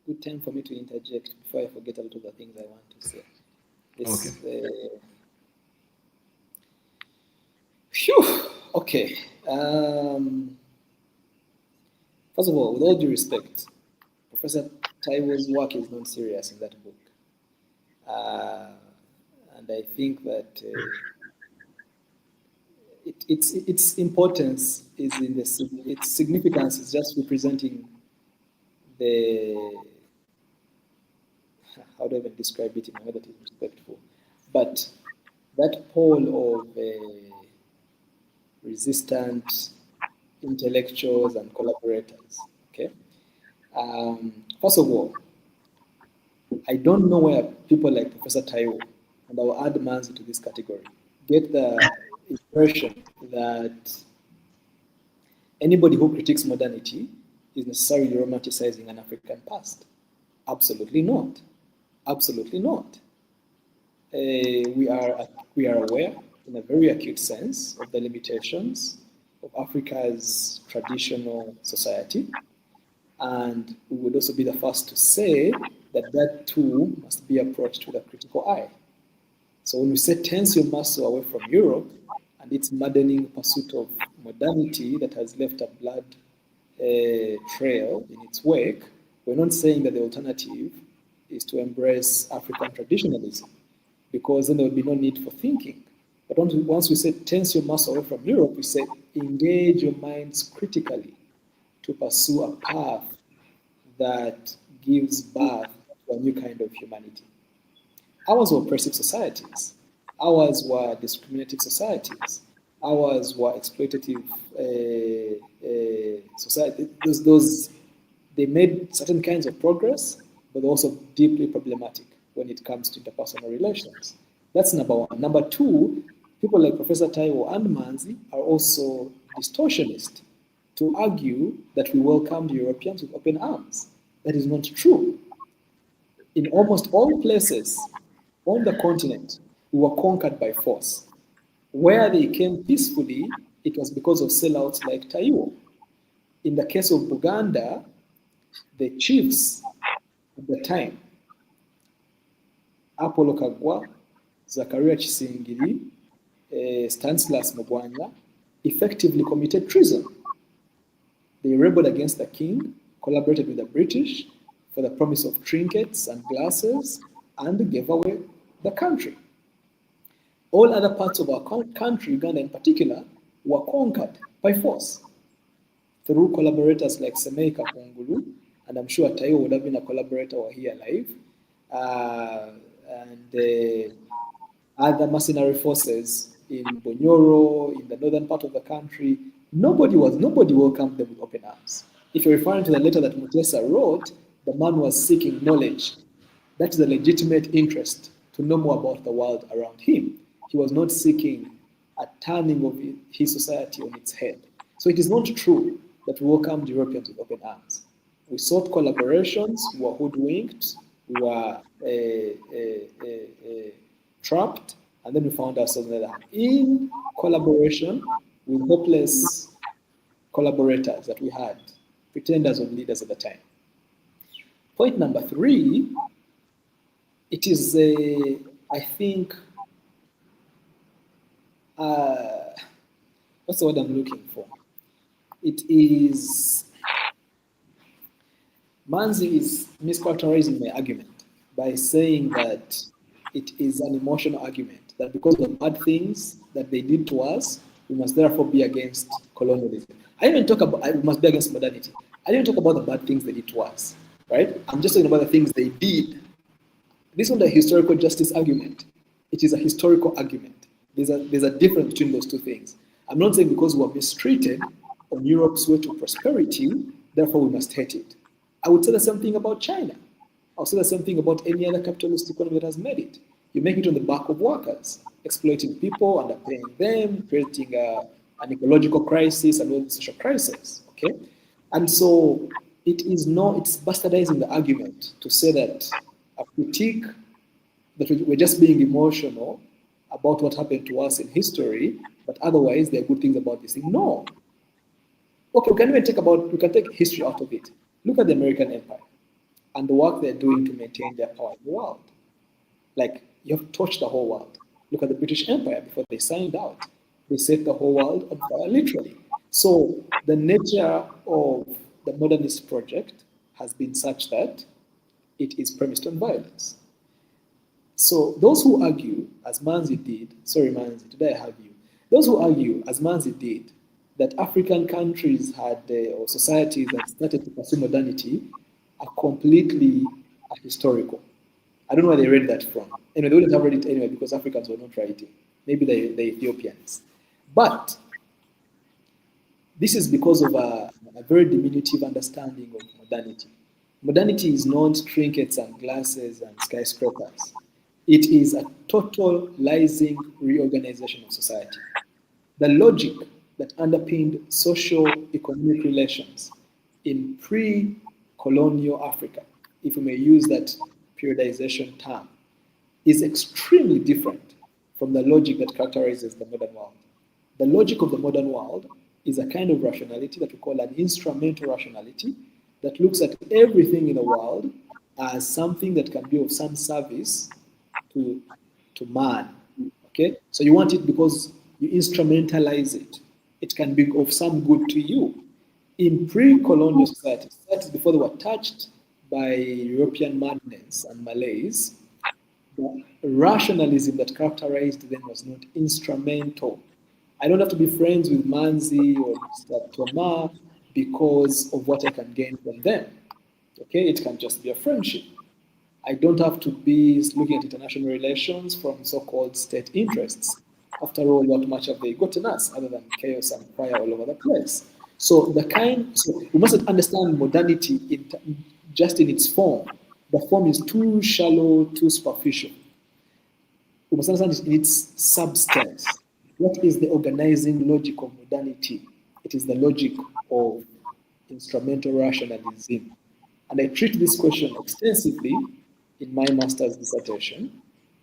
good time for me to interject before I forget a lot of the things I want to say. Okay. First of all, with all due respect, Professor Taiwo's work is not serious in that book. And I think that its importance is in its significance is just representing how do I even describe it in a way that is respectful? But that pole of resistant intellectuals and collaborators, okay? First of all, I don't know where people like Professor Taiwo, and I will add Manzi to this category, get the impression that anybody who critiques modernity is necessarily romanticizing an African past. Absolutely not. Absolutely not. We are aware, in a very acute sense, of the limitations of Africa's traditional society, and we would also be the first to say that too must be approached with a critical eye. So when we say tense your muscle away from Europe and its maddening pursuit of modernity that has left a blood trail in its wake, we're not saying that the alternative is to embrace African traditionalism, because then there would be no need for thinking. But once we say tense your muscle away from Europe, we say engage your minds critically to pursue a path that gives birth to a new kind of humanity. Ours were oppressive societies. Ours were discriminative societies. Ours were exploitative societies. They made certain kinds of progress, but also deeply problematic when it comes to interpersonal relations. That's number one. Number two, people like Professor Taiwo and Manzi are also distortionist to argue that we welcomed Europeans with open arms. That is not true. In almost all places on the continent, we were conquered by force. Where they came peacefully, it was because of sellouts like Taiwo. In the case of Buganda, the chiefs at the time, Apollo Kagwa, Zakaria Chisingiri, Stanislas Mugwanya, effectively committed treason. They rebelled against the king, collaborated with the British for the promise of trinkets and glasses, and gave away the country. All other parts of our country, Uganda in particular, were conquered by force through collaborators like Semei Kapungulu, and I'm sure Taiwo would have been a collaborator were he alive, and other mercenary forces in Bonyoro, in the northern part of the country. Nobody welcomed them with open arms. If you're referring to the letter that Mutesa wrote, the man was seeking knowledge. That is a legitimate interest to know more about the world around him. He was not seeking a turning of his society on its head. So it is not true that we welcomed Europeans with open arms. We sought collaborations, we were hoodwinked, we were trapped, and then we found ourselves in collaboration with hopeless collaborators that we had, pretenders of leaders at the time. Point number 3, it is, I think, what's the word I'm looking for? It is, Manzi is mischaracterizing my argument by saying that it is an emotional argument, that because of bad things that they did to us, we must therefore be against colonialism. I didn't talk about, we must be against modernity. I didn't talk about the bad things they did to us, right? I'm just talking about the things they did. This is not a historical justice argument. It is a historical argument. There's a difference between those two things. I'm not saying because we were mistreated on Europe's way to prosperity, therefore we must hate it. I would say the same thing about China. I'll say the same thing about any other capitalist economy that has made it. You make it on the back of workers, exploiting people, underpaying them, creating an ecological crisis and all the social crisis, okay? And so it's bastardizing the argument to say that a critique, that we're just being emotional about what happened to us in history, but otherwise there are good things about this thing. No. Okay, we can take history out of it. Look at the American Empire and the work they're doing to maintain their power in the world. Like, you have touched the whole world. Look at the British Empire before they signed out. They set the whole world on fire, literally. So the nature of the modernist project has been such that it is premised on violence. So those who argue, as Manzi did, sorry Manzi, today I have you. Those who argue, as Manzi did, that African countries had, or societies that started to pursue modernity are completely ahistorical. I don't know where they read that from. Anyway, they wouldn't have read it anyway because Africans were not writing. Maybe the Ethiopians. But this is because of a very diminutive understanding of modernity. Modernity is not trinkets and glasses and skyscrapers. It is a totalizing reorganization of society. The logic that underpinned socio-economic relations in pre-colonial Africa, if we may use that periodization term, is extremely different from the logic that characterizes the modern world. The logic of the modern world is a kind of rationality that we call an instrumental rationality that looks at everything in the world as something that can be of some service to man. Okay? So you want it because you instrumentalize it. It can be of some good to you. In pre-colonial societies before they were touched by European madness and malaise, the rationalism that characterized them was not instrumental. I don't have to be friends with Manzi or Mr. Thomas because of what I can gain from them. Okay, it can just be a friendship. I don't have to be looking at international relations from so-called state interests. After all, what much have they gotten us other than chaos and fire all over the place? So we mustn't understand modernity just in its form. The form is too shallow, too superficial. We must understand it in its substance. What is the organizing logic of modernity? It is the logic of instrumental rationalism. And I treat this question extensively in my master's dissertation.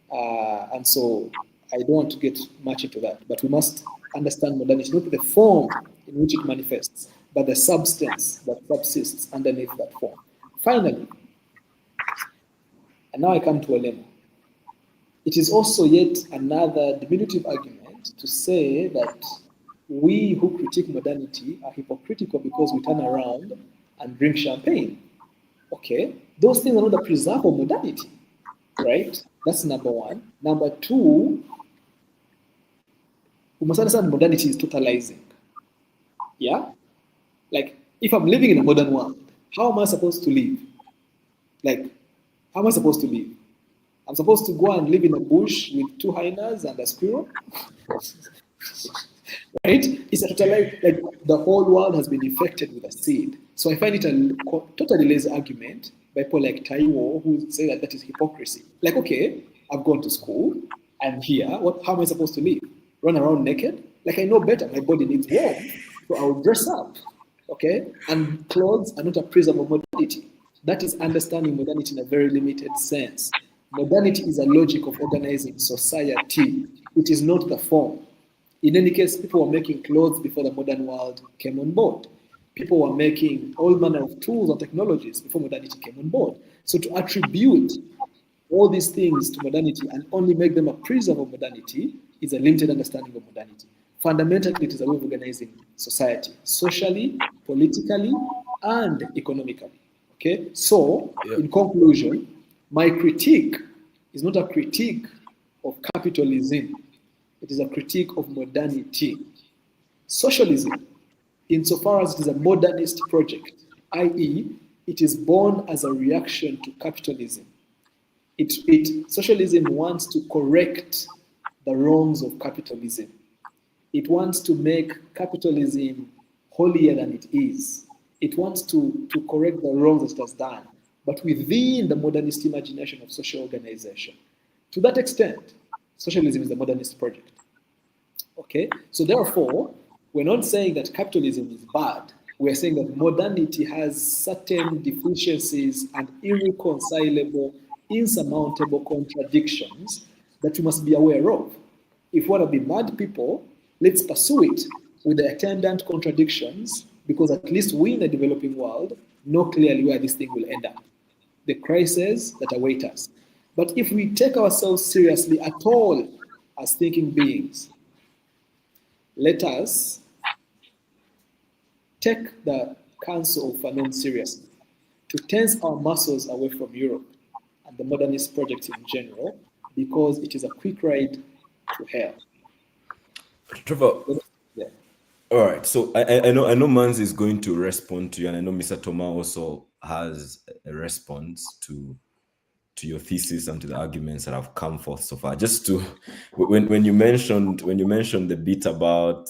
And so I don't want to get much into that, but we must understand modernity, not the form in which it manifests, but the substance that subsists underneath that form. Finally, and now I come to Olemo. It is also yet another diminutive argument to say that we who critique modernity are hypocritical because we turn around and drink champagne. Okay, those things are not the preserve of modernity, right? That's number one. Number two, we must understand modernity is totalizing. Yeah? Like, if I'm living in a modern world, how am I supposed to live? Like, how am I supposed to live? I'm supposed to go and live in a bush with 2 hyenas and a squirrel? Right? It's a totalized, like, the whole world has been infected with a seed. So I find it a totally lazy argument by people like Taiwo who say that that is hypocrisy. Like, okay, I've gone to school, I'm here, how am I supposed to live? Run around naked? Like, I know better, my body needs warmth, so I'll dress up, okay? And clothes are not a prism of modernity. That is understanding modernity in a very limited sense. Modernity is a logic of organizing society. It is not the form. In any case, people were making clothes before the modern world came on board. People were making all manner of tools and technologies before modernity came on board. So to attribute all these things to modernity and only make them a prism of modernity is a limited understanding of modernity. Fundamentally, it is a way of organizing society, socially, politically, and economically. Okay? So, in conclusion, my critique is not a critique of capitalism. It is a critique of modernity. Socialism, insofar as it is a modernist project, i.e., it is born as a reaction to capitalism. Socialism wants to correct the wrongs of capitalism. It wants to make capitalism holier than it is. It wants to correct the wrongs that it has done, but within the modernist imagination of social organization. To that extent, socialism is the modernist project. Okay? So therefore, we're not saying that capitalism is bad. We're saying that modernity has certain deficiencies and irreconcilable, insurmountable contradictions that we must be aware of. If we want to be bad people, let's pursue it with the attendant contradictions, because at least we in the developing world know clearly where this thing will end up, the crises that await us. But if we take ourselves seriously at all as thinking beings, let us take the Council of Fanon seriously, to tense our muscles away from Europe and the modernist project in general, because it is a quick ride to hell. Trevor, yeah. All right. So I know Mans is going to respond to you, and I know Mr. Toma also has a response to your thesis and to the arguments that have come forth so far. Just to when you mentioned the bit about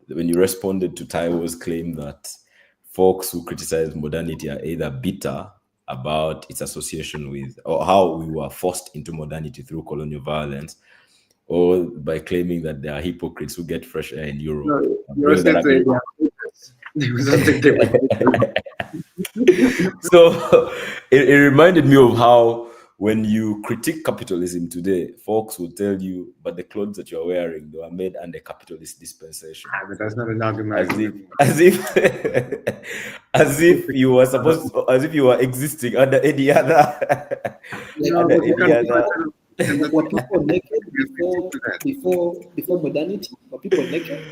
when you responded to Taiwo's claim that folks who criticize modernity are either bitter about its association with, or how we were forced into modernity through colonial violence, or by claiming that there are hypocrites who get fresh air in Europe. So it reminded me of how when you critique capitalism today, folks will tell you, but the clothes that you're wearing, they were made under capitalist dispensation. But that's not an argument. As if you were supposed to, as if you were existing under any other. Were people naked before modernity? Were people naked?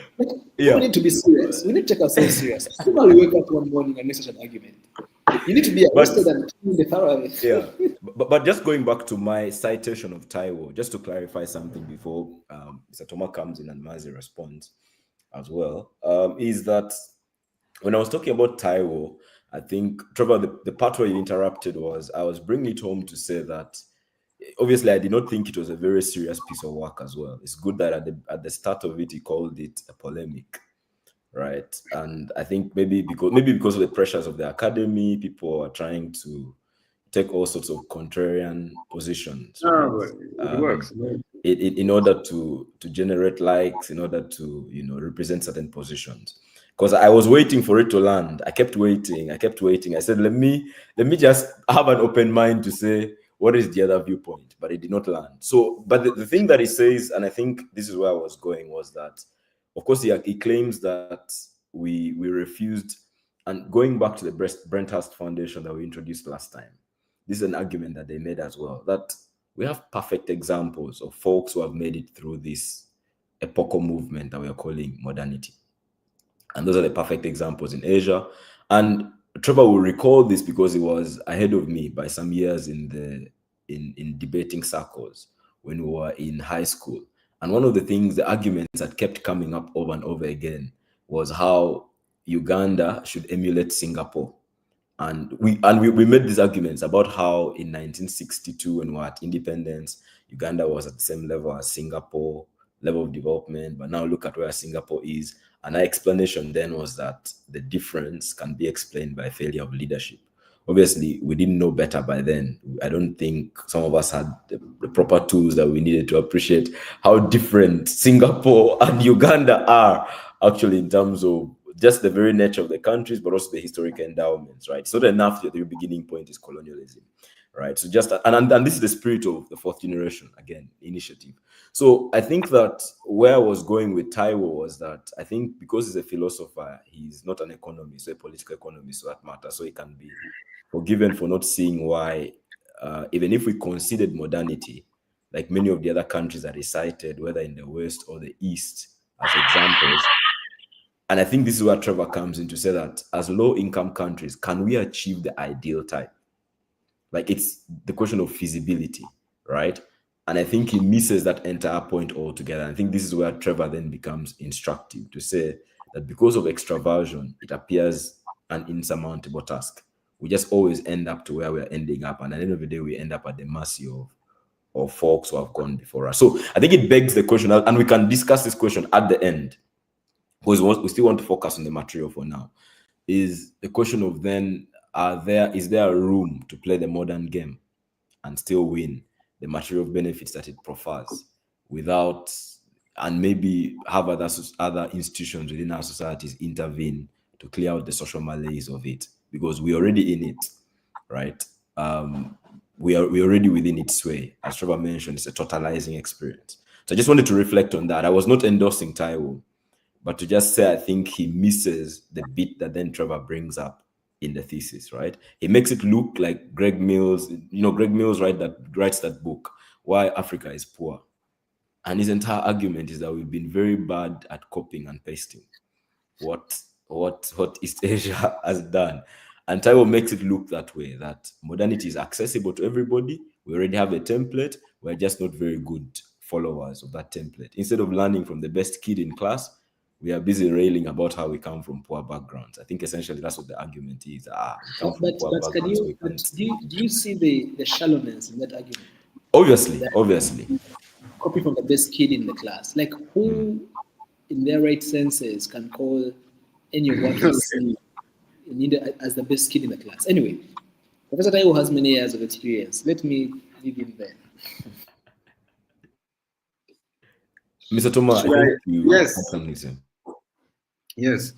Yeah. We need to be serious. We need to take ourselves serious. People wake up one morning and make such an argument. You need to be arrested and clean the thoroughly. Yeah. But just going back to my citation of Taiwo, just to clarify something before Mr. Toma comes in and Mazi responds as well, is that when I was talking about Taiwo, I think, Trevor, the part where you interrupted was I was bringing it home to say that obviously I did not think it was a very serious piece of work as well. It's good that at the start of it, he called it a polemic, right? And I think maybe because of the pressures of the academy, people are trying to take all sorts of contrarian positions. Right? It works. In order to generate likes, in order to represent certain positions. Because I was waiting for it to land. I kept waiting. I said, let me just have an open mind to say, what is the other viewpoint? But it did not land. So, but the thing that he says, and I think this is where I was going, was that, of course, he claims that we refused, and going back to the Brenthurst Foundation that we introduced last time, this is an argument that they made as well, that we have perfect examples of folks who have made it through this epochal movement that we are calling modernity. And those are the perfect examples in Asia. And Trevor will recall this because he was ahead of me by some years in debating circles when we were in high school. And one of the arguments that kept coming up over and over again was how Uganda should emulate Singapore. And we made these arguments about how in 1962, when we were at independence, Uganda was at the same level as Singapore, level of development, but now look at where Singapore is. And our explanation then was that the difference can be explained by failure of leadership. obviously we didn't know better by then. I don't think some of us had the proper tools that we needed to appreciate how different Singapore and Uganda are actually in terms of just the very nature of the countries, but also the historic endowments, right? So enough that the beginning point is colonialism, right? So just, and this is the spirit of the fourth generation, again, initiative. So I think that where I was going with Taiwo was that I think because he's a philosopher, he's not an economist, a political economist, so that matters. So he can be forgiven for not seeing why, even if we considered modernity, like many of the other countries that he cited, whether in the West or the East, as examples. And I think this is where Trevor comes in to say that as low-income countries, can we achieve the ideal type? Like, it's the question of feasibility, right? And I think he misses that entire point altogether. I think this is where Trevor then becomes instructive to say that because of extraversion, it appears an insurmountable task. We just always end up to where we're ending up. And at the end of the day, we end up at the mercy of folks who have gone before us. So I think it begs the question, and we can discuss this question at the end, because we still want to focus on the material for now, is the question of then, is there a room to play the modern game and still win the material benefits that it proffers without, and maybe have other institutions within our societies intervene to clear out the social malaise of it, because we're already in it, right? We're already within its sway. As Trevor mentioned, it's a totalizing experience. So I just wanted to reflect on that. I was not endorsing Taiwo, but to just say, I think he misses the bit that then Trevor brings up in the thesis, right? He makes it look like Greg Mills, Greg Mills writes that book, Why Africa is Poor. And his entire argument is that we've been very bad at copying and pasting what East Asia has done. And Taiwo makes it look that way, that modernity is accessible to everybody. We already have a template. We're just not very good followers of that template. Instead of learning from the best kid in class, we are busy railing about how we come from poor backgrounds. I think essentially that's what the argument is. But do you see the shallowness in that argument? Obviously. Copy from the best kid in the class. Like, who in their right senses can call any of what we see as the best kid in the class? Anyway, Professor Taiwo has many years of experience. Let me leave him there. Mr. Toma, Yes.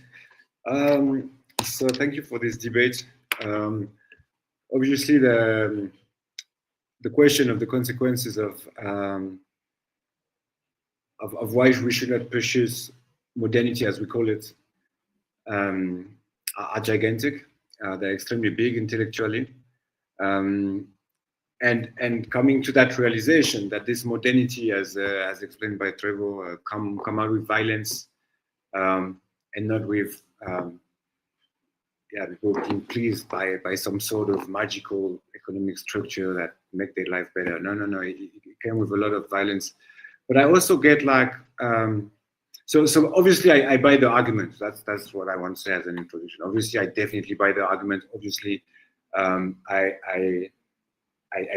So thank you for this debate. Obviously, the question of the consequences of why we should not pursue modernity, as we call it, are gigantic. They're extremely big intellectually. And coming to that realization that this modernity, as explained by Trevor, come out with violence and not with people being pleased by some sort of magical economic structure that make their life better. No, it came with a lot of violence. But I also get so obviously I buy the argument. That's what I want to say as an introduction. Obviously, I definitely buy the argument. Obviously, I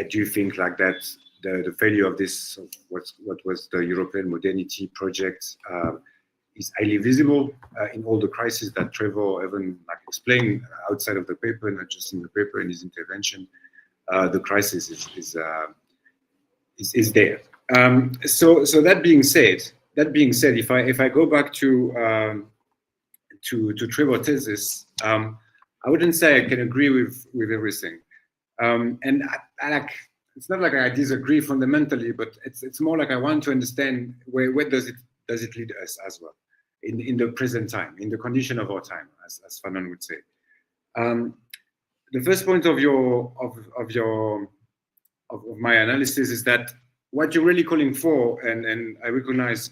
do think that the failure of this, what was the European modernity project, is highly visible in all the crises that Trevor even explained outside of the paper, not just in the paper, in his intervention. The crisis is there. So that being said, if I go back to Trevor's thesis, I wouldn't say I can agree with everything. And I it's not like I disagree fundamentally, but it's more like I want to understand where does it lead us as well in the present time, in the condition of our time, as Fanon would say. The first point of my analysis is that what you're really calling for, and I recognize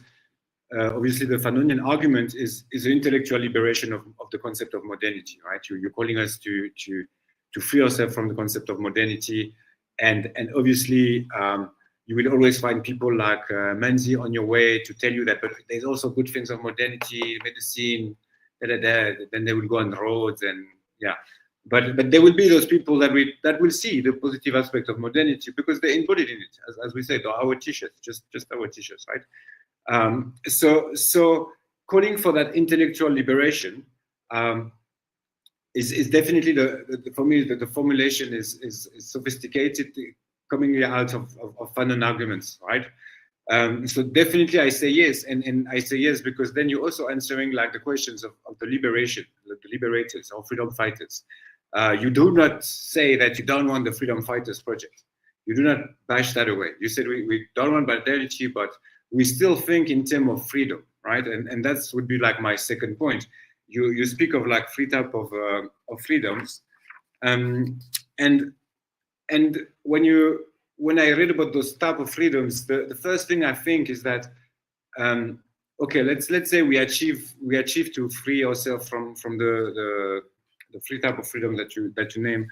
obviously the Fanonian argument is the intellectual liberation of the concept of modernity, right? You're calling us to free ourselves from the concept of modernity, and obviously you will always find people like Manzi on your way to tell you that, but there's also good things of modernity, medicine, then they will go on the roads, and but there will be those people that will see the positive aspect of modernity because they're embodied in it, as we said, our t-shirts, just our t-shirts, right? So calling for that intellectual liberation is definitely for me the formulation is sophisticated, coming out of fun arguments, right? So definitely I say yes, and I say yes because then you're also answering like the questions of the liberation, the liberators or freedom fighters. You do not say that you don't want the freedom fighters project. You do not bash that away. You said we don't want modernity, but we still think in terms of freedom, right? And that would be like my second point. You speak of like three type of freedoms, and when I read about those type of freedoms, the first thing I think is that okay, let's say we achieve to free ourselves from the three type of freedom that you name.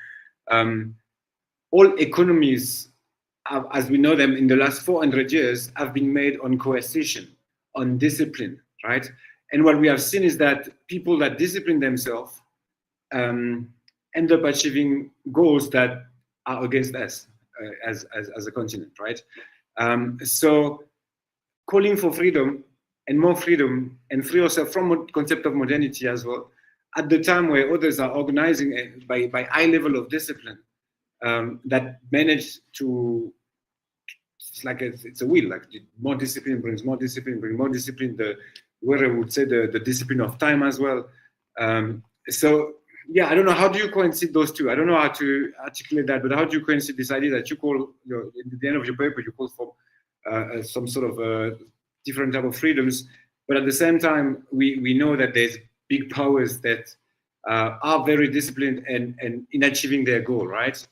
All economies, as we know them in the last 400 years, have been made on coercion, on discipline, right? And what we have seen is that people that discipline themselves end up achieving goals that are against us as a continent, right? So calling for freedom and more freedom and free yourself from the concept of modernity as well, at the time where others are organizing by high level of discipline, that manage to, it's a wheel, like more discipline brings more discipline, the Lwere would say the discipline of time as well. So yeah, I don't know, how do you coincide those two? I don't know how to articulate that, but how do you coincide this idea that you call, at the end of your paper, you call for some sort of different type of freedoms, but at the same time, we know that there's big powers that are very disciplined and in achieving their goal, right?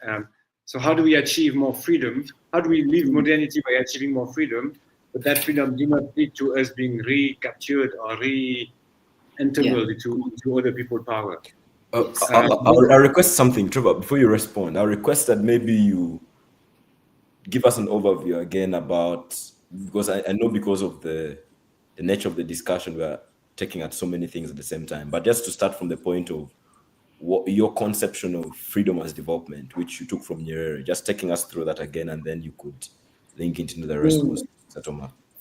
So how do we achieve more freedom? How do we live modernity by achieving more freedom? But that freedom do not lead to us being recaptured or re-entangled into other people's power. I'll request something, Trevor, before you respond. I'll request that maybe you give us an overview again about, because I know because of the nature of the discussion, we are taking at so many things at the same time. But just to start from the point of what your conception of freedom as development, which you took from Nyerere, just taking us through that again, and then you could link it into the response.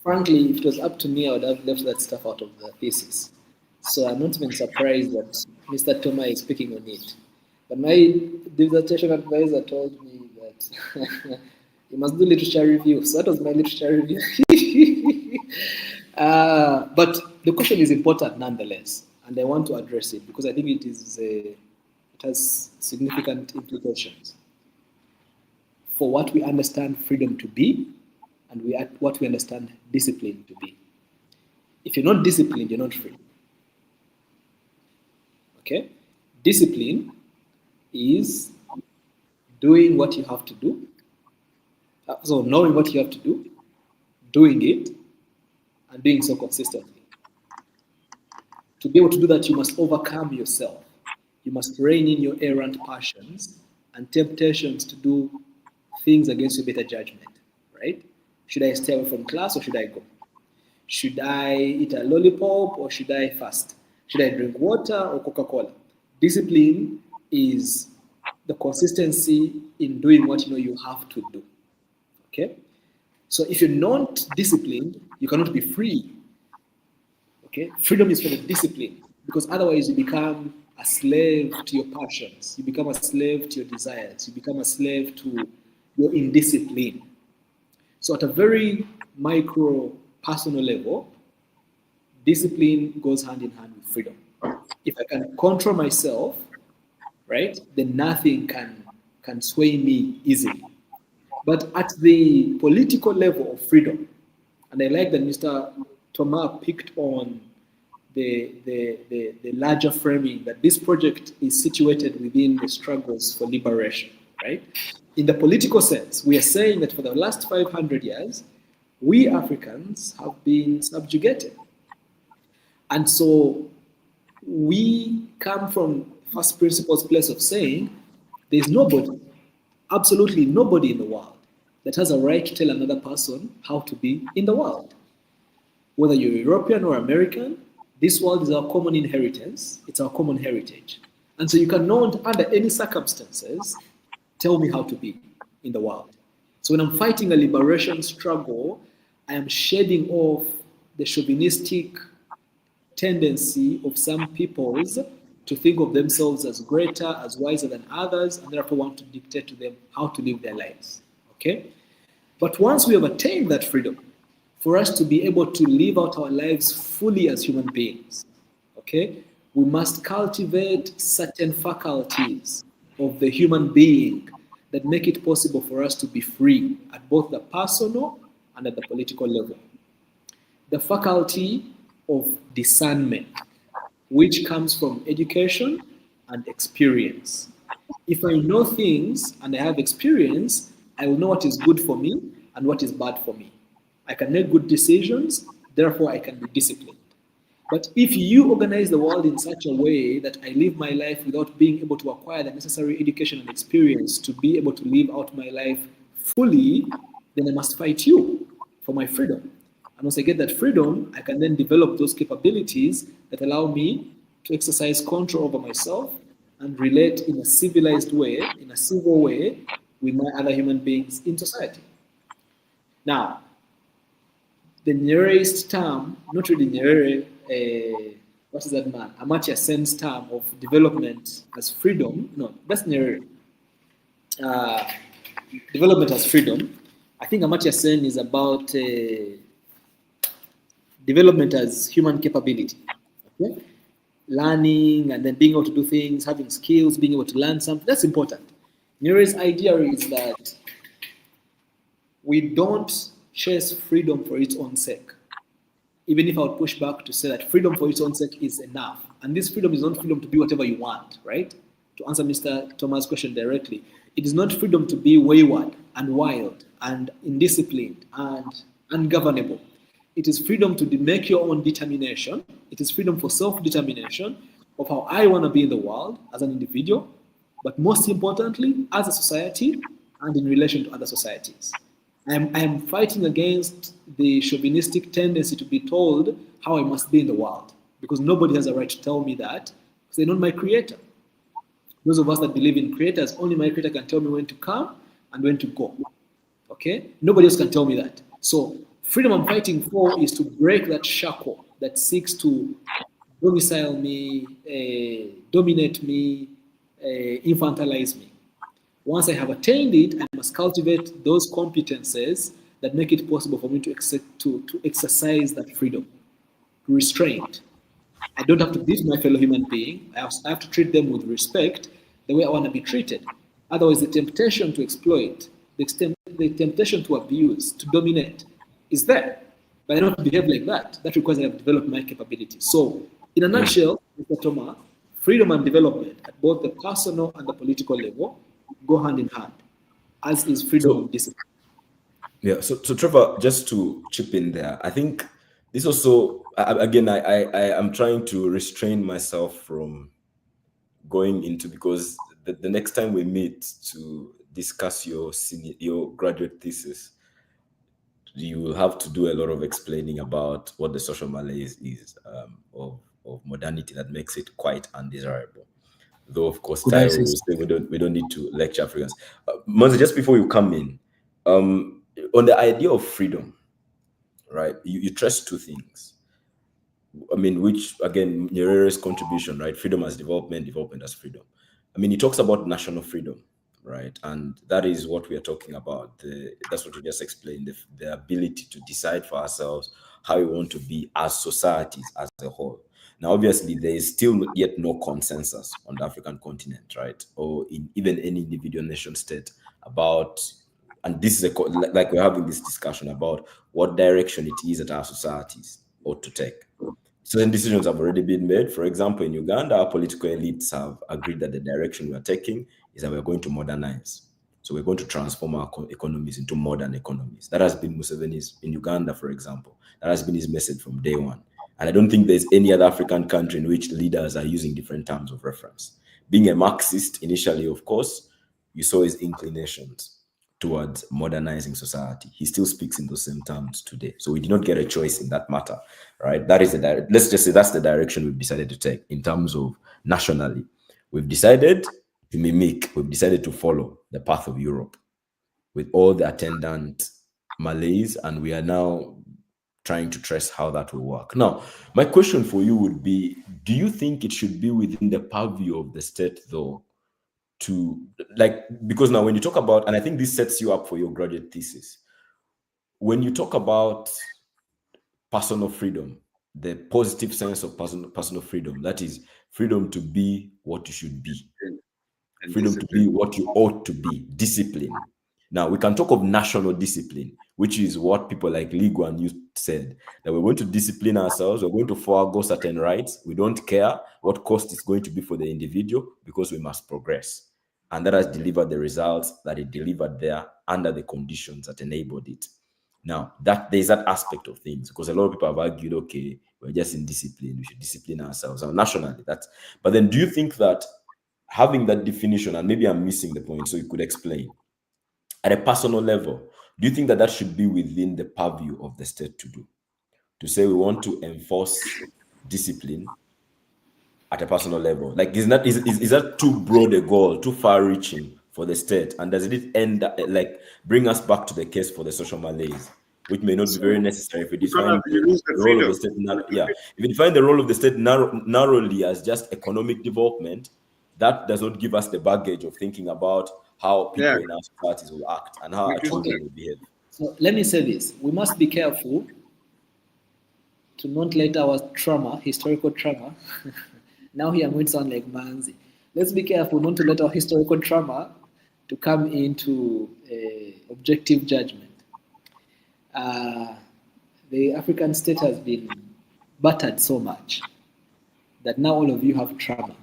Frankly, if it was up to me, I would have left that stuff out of the thesis. So I'm not even surprised that Mr. Toma is speaking on it. But my dissertation advisor told me that you must do literature review. So that was my literature review. But the question is important nonetheless, and I want to address it because I think it has significant implications for what we understand freedom to be and what we understand discipline to be. If you're not disciplined, you're not free. Okay? Discipline is doing what you have to do. So knowing what you have to do, doing it, and doing so consistently. To be able to do that, you must overcome yourself. You must rein in your errant passions and temptations to do things against your better judgment, right? Should I stay away from class or should I go? Should I eat a lollipop or should I fast? Should I drink water or Coca-Cola? Discipline is the consistency in doing what you know you have to do, okay? So if you're not disciplined, you cannot be free. Okay, freedom is for the discipline, because otherwise you become a slave to your passions, you become a slave to your desires, you become a slave to your indiscipline. So at a very micro personal level, discipline goes hand in hand with freedom. If I can control myself, right, then nothing can sway me easily. But at the political level of freedom, and I like that Mr. Thomas picked on the larger framing that this project is situated within the struggles for liberation, right? In the political sense, we are saying that for the last 500 years, we Africans have been subjugated. And so we come from first principles place of saying there's nobody, absolutely nobody in the world that has a right to tell another person how to be in the world. Whether you're European or American, this world is our common inheritance, it's our common heritage. And so you cannot, under any circumstances, tell me how to be in the world. So when I'm fighting a liberation struggle, I am shedding off the chauvinistic tendency of some peoples to think of themselves as greater, as wiser than others, and therefore want to dictate to them how to live their lives. Okay? But once we have attained that freedom, for us to be able to live out our lives fully as human beings, okay, we must cultivate certain faculties of the human being that make it possible for us to be free at both the personal and at the political level. The faculty of discernment, which comes from education and experience. If I know things and I have experience, I will know what is good for me and what is bad for me. I can make good decisions, therefore I can be disciplined. But if you organize the world in such a way that I live my life without being able to acquire the necessary education and experience to be able to live out my life fully, then I must fight you for my freedom. And once I get that freedom, I can then develop those capabilities that allow me to exercise control over myself and relate in a civilized way, in a civil way, with my other human beings in society. Now, the Nyerereist term, not really Nyerere, what is that man? Amartya Sen's term of development as freedom. No, that's Nyerere. Development as freedom. I think Amartya Sen is about development as human capability. Okay? Learning and then being able to do things, having skills, being able to learn something. That's important. Nyerere's idea is that we don't chase freedom for its own sake. Even if I would push back to say that freedom for its own sake is enough. And this freedom is not freedom to be whatever you want, right? To answer Mr. Thomas' question directly, it is not freedom to be wayward and wild and indisciplined and ungovernable. It is freedom to make your own determination. It is freedom for self-determination of how I want to be in the world as an individual, but most importantly, as a society and in relation to other societies. I am fighting against the chauvinistic tendency to be told how I must be in the world, because nobody has a right to tell me that, because they're not my creator. Those of us that believe in creators, only my creator can tell me when to come and when to go. Okay? Nobody else can tell me that. So freedom I'm fighting for is to break that shackle that seeks to domicile me, dominate me, infantilize me. Once I have attained it, I must cultivate those competences that make it possible for me to exercise that freedom, restraint. I don't have to beat my fellow human being. I have to treat them with respect, the way I want to be treated. Otherwise, the temptation to exploit, the temptation to abuse, to dominate is there. But I don't behave like that. That requires I have developed my capabilities. So, in a nutshell, Mr. Thomas, freedom and development at both the personal and the political level go hand in hand, as is freedom of discipline. Yeah, so Trevor, just to chip in there, I think this also, again, I am trying to restrain myself from going into, because the next time we meet to discuss your graduate thesis, you will have to do a lot of explaining about what the social malaise is of modernity that makes it quite undesirable. Though, of course, Tyro will say we don't need to lecture Africans. Monzi, just before you come in, on the idea of freedom, right? You stress two things. I mean, which again, Nyerere's contribution, right? Freedom as development, development as freedom. I mean, he talks about national freedom, right? And that is what we are talking about. That's what you just explained, the ability to decide for ourselves how we want to be as societies as a whole. Now, obviously, there is still yet no consensus on the African continent, right? Or in even any individual nation state about, and this is like we're having this discussion about what direction it is that our societies ought to take. Certain decisions have already been made. For example, in Uganda, our political elites have agreed that the direction we are taking is that we're going to modernize. So we're going to transform our economies into modern economies. That has been Museveni's, in Uganda, for example. That has been his message from day one. And I don't think there's any other African country in which leaders are using different terms of reference. Being a Marxist initially, of course, you saw his inclinations towards modernizing society. He still speaks in those same terms today. So we did not get a choice in that matter, right? That is let's just say that's the direction we've decided to take in terms of nationally. We've decided to mimic, we've decided to follow the path of Europe with all the attendant malaise, and we are now trying to trace how that will work. Now, my question for you would be, do you think it should be within the purview of the state, though, to, like, because now when you talk about, and I think this sets you up for your graduate thesis, when you talk about personal freedom, the positive sense of personal freedom, that is freedom to be what you should be, And freedom discipline. to be what you ought to be, discipline. Now, we can talk of national discipline, which is what people like Lee Kuan Yew said, that we're going to discipline ourselves, we're going to forego certain rights, we don't care what cost it's going to be for the individual because we must progress. And that has delivered the results that it delivered there under the conditions that enabled it. Now, that there's that aspect of things, because a lot of people have argued, okay, we're just in discipline, we should discipline ourselves. Now, nationally, but then do you think that having that definition, and maybe I'm missing the point, so you could explain, at a personal level, do you think that that should be within the purview of the state to do? To say we want to enforce discipline at a personal level? Like, is that too broad a goal, too far-reaching for the state? And does it end, like, bring us back to the case for the social malaise, which may not be very necessary if we define You lose the the role of freedom. the state? If we define the role of the state narrowly as just economic development, that does not give us the baggage of thinking about how people in our societies will act and how our children will behave. So let me say this. We must be careful to not let our trauma, historical trauma, now here I'm going to sound like Manzi. Let's be careful not to let our historical trauma to come into objective judgment. The African state has been battered so much that now all of you have trauma.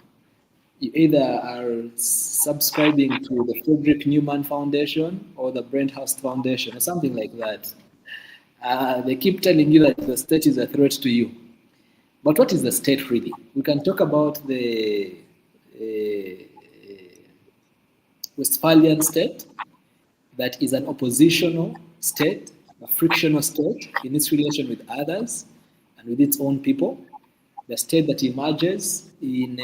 You either are subscribing to the Frederick Newman Foundation or the Brent Hurst Foundation or something like that. They keep telling you that the state is a threat to you. But what is the state really? We can talk about the Westphalian state, that is an oppositional state, a frictional state in its relation with others and with its own people. The state that emerges in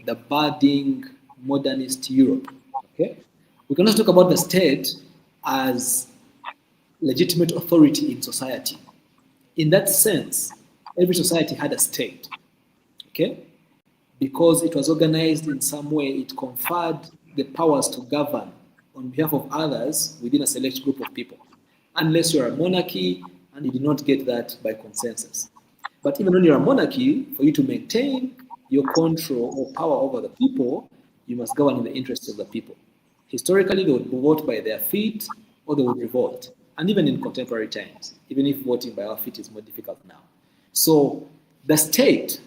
the budding modernist Europe. Okay, we can also talk about the state as legitimate authority in society. In that sense, every society had a state. Okay, because it was organized in some way, it conferred the powers to govern on behalf of others within a select group of people. Unless you're a monarchy and you did not get that by consensus. But even when you're a monarchy, for you to maintain your control or power over the people, you must govern in the interests of the people. Historically, they would vote by their feet or they would revolt. And even in contemporary times, even if voting by our feet is more difficult now. So the state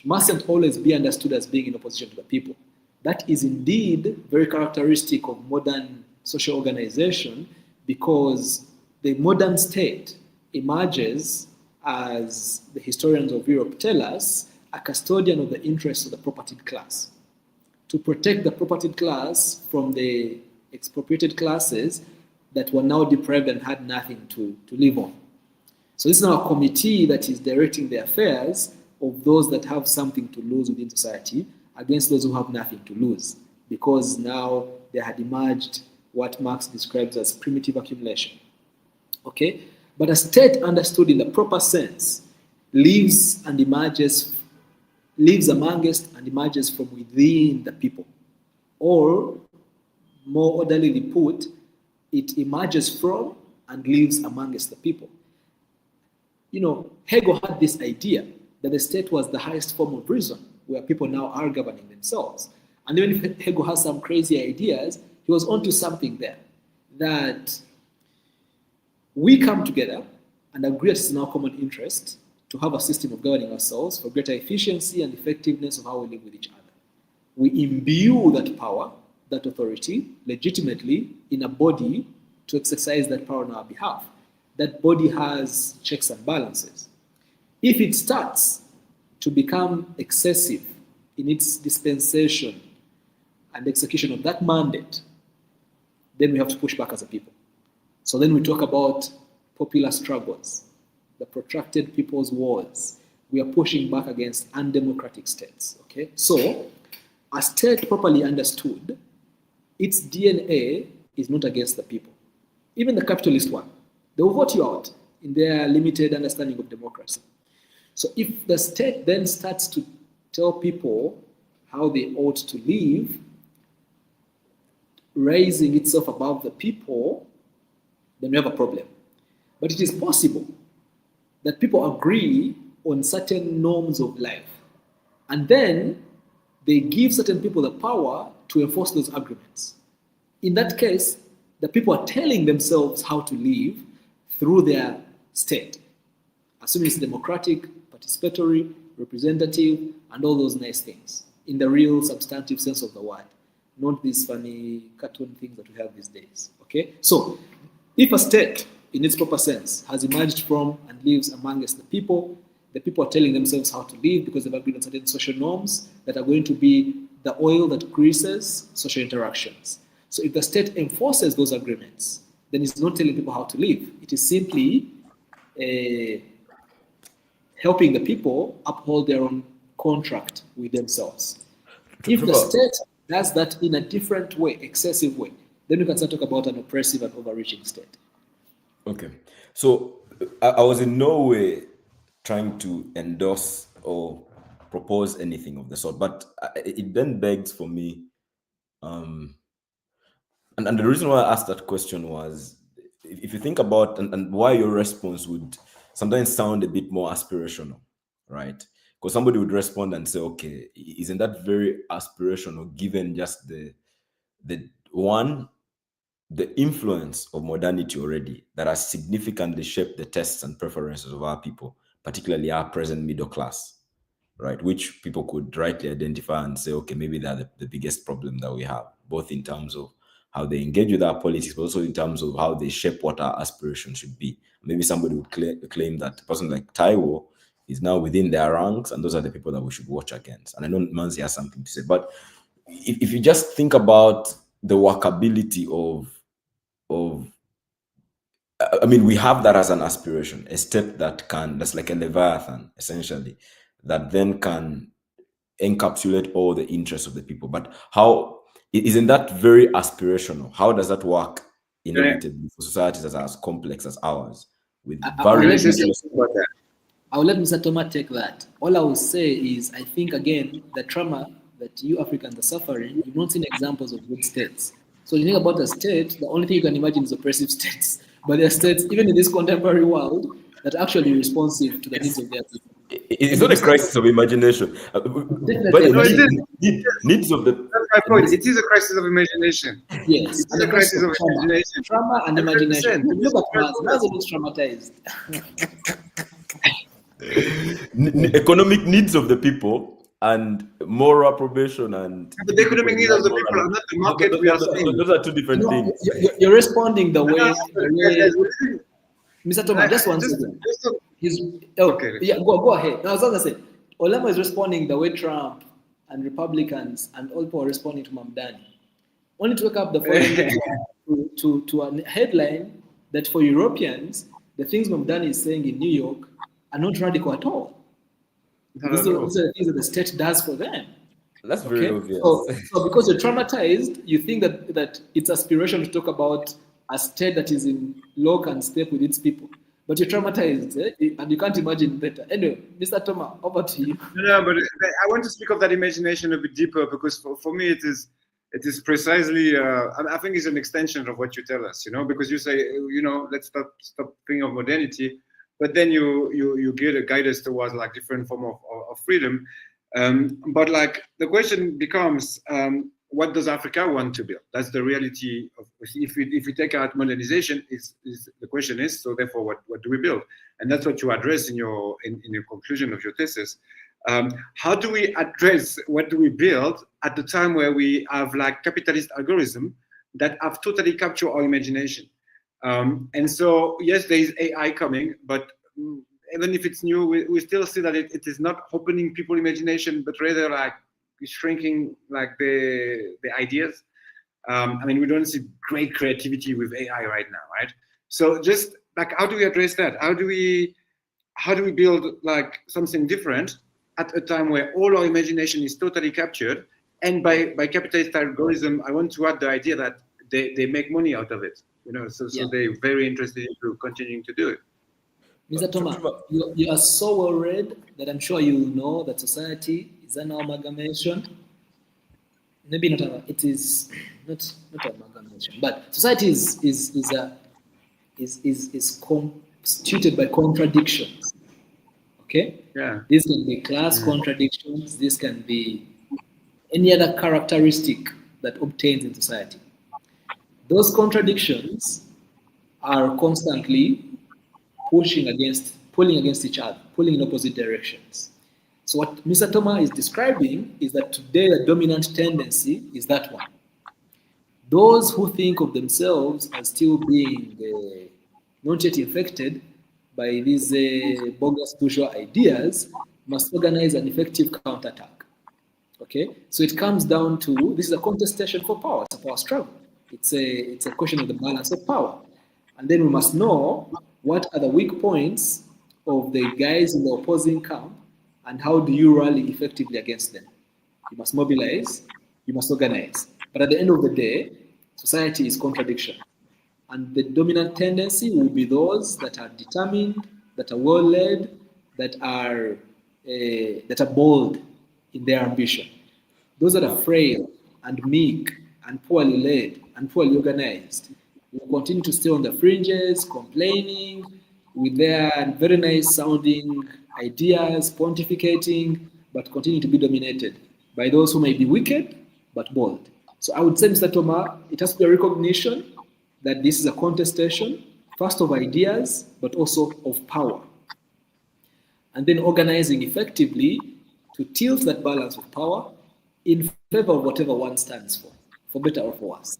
mustn't always be understood as being in opposition to the people. That is indeed very characteristic of modern social organization, because the modern state emerges, as the historians of Europe tell us, a custodian of the interests of the propertied class, to protect the propertied class from the expropriated classes that were now deprived and had nothing to live on. So this is now a committee that is directing the affairs of those that have something to lose within society against those who have nothing to lose, because now there had emerged what Marx describes as primitive accumulation. Okay? But a state understood in the proper sense lives amongst and emerges from within the people. Or, more orderly put, it emerges from and lives amongst the people. You know, Hegel had this idea that the state was the highest form of reason, where people now are governing themselves. And even if Hegel has some crazy ideas, he was onto something there, that we come together and agree as in our common interest to have a system of governing ourselves for greater efficiency and effectiveness of how we live with each other. We imbue that power, that authority, legitimately in a body to exercise that power on our behalf. That body has checks and balances. If it starts to become excessive in its dispensation and execution of that mandate, then we have to push back as a people. So then we talk about popular struggles, the protracted people's wars. We are pushing back against undemocratic states. Okay? So a state properly understood, its DNA is not against the people. Even the capitalist one, they will vote you out. in their limited understanding of democracy. So if the state then starts to tell people how they ought to live, raising itself above the people, then we have a problem. But it is possible that people agree on certain norms of life, and then they give certain people the power to enforce those agreements. In that case, the people are telling themselves how to live through their state, assuming it's democratic, participatory, representative, and all those nice things, in the real substantive sense of the word, not these funny cartoon things that we have these days, okay? So, if a state, in its proper sense, has emerged from and lives amongst the people are telling themselves how to live because they've agreed on certain social norms that are going to be the oil that greases social interactions. So if the state enforces those agreements, then it's not telling people how to live. It is simply helping the people uphold their own contract with themselves. If the state does that in a different way, excessive way, then we can start to talk about an oppressive and overreaching state. Okay. So I was in no way trying to endorse or propose anything of the sort, but it then begs for me, and the reason why I asked that question was, if you think about and why your response would sometimes sound a bit more aspirational, right? Because somebody would respond and say, okay, isn't that very aspirational given just the influence of modernity already that has significantly shaped the tastes and preferences of our people, particularly our present middle class, right? Which people could rightly identify and say, okay, maybe they're the biggest problem that we have, both in terms of how they engage with our politics, but also in terms of how they shape what our aspirations should be. Maybe somebody would claim that a person like Taiwo is now within their ranks, and those are the people that we should watch against. And I know Manzi has something to say, but if you just think about the workability of I mean, we have that as an aspiration, a step that's like a leviathan, essentially, that then can encapsulate all the interests of the people. But how isn't that very aspirational? How does that work inevitably for societies that are as complex as ours, with various interests? I will let Mr. Toma take that. All I will say is, I think, again, the trauma that you Africans are suffering, you've not seen examples of good states. So you think about a state, the only thing you can imagine is oppressive states. But there are states, even in this contemporary world, that are actually responsive to the needs of their people. It's not a crisis of imagination. But needs of the... That's my point. It is a crisis of imagination. Yes. It's a crisis of imagination. Trauma and imagination. Look at Maz. Maz is traumatized. Economic needs of the people and moral approbation and the economic needs of the people are not the market we are seeing. Those are two different things. You're responding the way Mr. Thomas, just one second. Okay. Yeah, go ahead. No, I was going to say, Olema is responding the way Trump and Republicans and all people are responding to Mamdani. Only to wake up the following to a headline that for Europeans, the things Mamdani is saying in New York are not radical at all. These are the things that the state does for them. That's very obvious. So because you're traumatized, you think that it's aspiration to talk about a state that is in lock and step with its people. But you're traumatized, and you can't imagine better. Anyway, Mr. Toma, over to you. No, but I want to speak of that imagination a bit deeper, because for me it is precisely, I think it's an extension of what you tell us, because you say, let's stop thinking of modernity, but then you guide us towards like different form of freedom. But like the question becomes, what does Africa want to build? That's the reality of, if we take out modernization, the question is, so therefore what do we build? And that's what you address in your conclusion of your thesis. How do we address what do we build at the time where we have like capitalist algorithm that have totally captured our imagination? And so, yes, there is AI coming, but even if it's new, we still see that it is not opening people's imagination, but rather like shrinking like the ideas. I mean, we don't see great creativity with AI right now, right? So just like, how do we address that? How do we build like something different at a time where all our imagination is totally captured? And by capitalist algorithm, I want to add the idea that they make money out of it. So they're very interested in continuing to do it. Mr. Thomas, you are so well read that I'm sure you know that society is an amalgamation. Maybe not. It is not amalgamation, but society is constituted by contradictions. Okay. Yeah. This can be class contradictions. This can be any other characteristic that obtains in society. Those contradictions are constantly pulling against each other, pulling in opposite directions. So what Mr. Thomas is describing is that today the dominant tendency is that one. Those who think of themselves as still being not yet infected by these bogus bourgeois ideas must organize an effective counterattack. Okay, so it comes down to, this is a contestation for power, it's a power struggle. It's a question of the balance of power. And then we must know what are the weak points of the guys in the opposing camp and how do you rally effectively against them. You must mobilize, you must organize. But at the end of the day, society is contradiction. And the dominant tendency will be those that are determined, that are well-led, that are bold in their ambition. Those that are frail and meek and poorly led and poorly organized will continue to stay on the fringes, complaining with their very nice sounding ideas, pontificating, but continue to be dominated by those who may be wicked but bold. So I would say, Mr. Thomas, it has to be a recognition that this is a contestation, first of ideas, but also of power. And then organizing effectively to tilt that balance of power in favor of whatever one stands for better or for worse.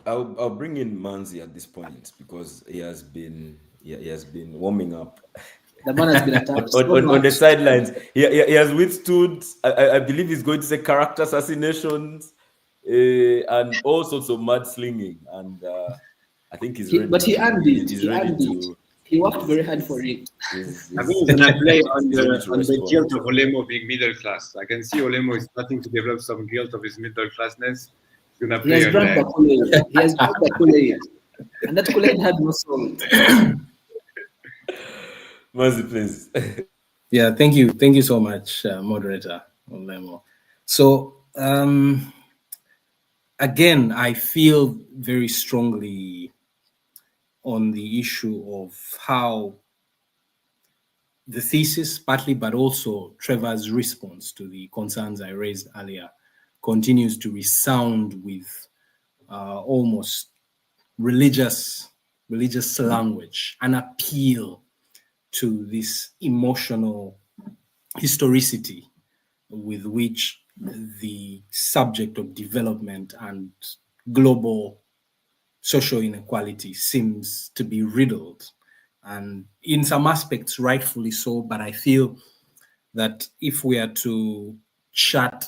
I'll bring in Manzi at this point because he has been warming up. The man has been attacked on the sidelines. He has withstood. I believe he's going to say character assassinations and all sorts of mudslinging, and I think he's ready. But he earned it. He's ready to. He worked very hard for it. I think he's going to play on the guilt of Olemo being middle class. I can see Olemo is starting to develop some guilt of his middle classness. He's going to play on that. He has drunk the Kool-Aid. And that Kool-Aid had no salt. Manzi, please. Yeah, thank you so much, moderator Olemo. So again, I feel very strongly on the issue of how the thesis, partly, but also Trevor's response to the concerns I raised earlier, continues to resound with almost religious language, an appeal to this emotional historicity with which the subject of development and global social inequality seems to be riddled, and in some aspects rightfully so. But I feel that if we are to chart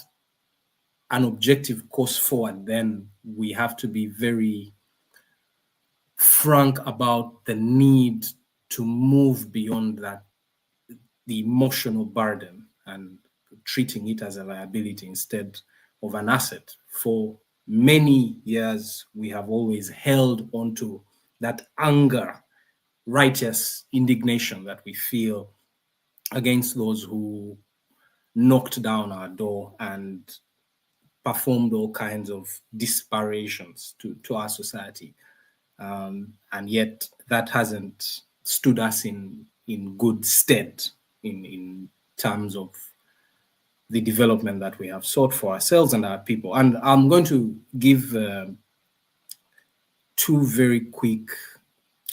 an objective course forward, then we have to be very frank about the need to move beyond that, the emotional burden, and treating it as a liability instead of an asset. For many years, we have always held onto that anger, righteous indignation that we feel against those who knocked down our door and performed all kinds of disparations to our society. And yet that hasn't stood us in good stead in terms of the development that we have sought for ourselves and our people. And I'm going to give two very quick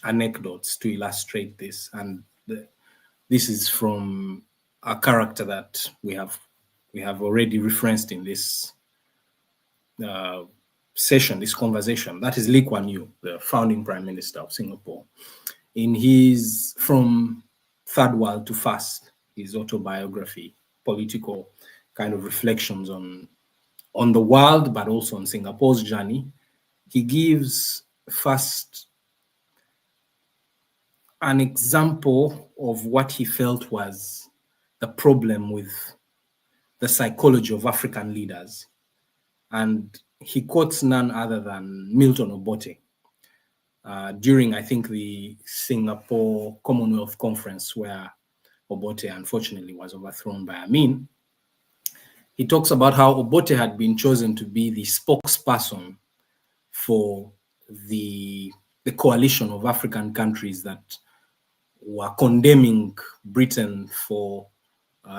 anecdotes to illustrate this. And this is from a character that we have already referenced in this session, this conversation. That is Lee Kuan Yew, the founding Prime Minister of Singapore. In his From Third World to First, his autobiography, political kind of reflections on the world, but also on Singapore's journey, he gives first an example of what he felt was the problem with the psychology of African leaders. And he quotes none other than Milton Obote. during, I think, the Singapore Commonwealth Conference, where Obote unfortunately was overthrown by Amin. He talks about how Obote had been chosen to be the spokesperson for the coalition of African countries that were condemning Britain for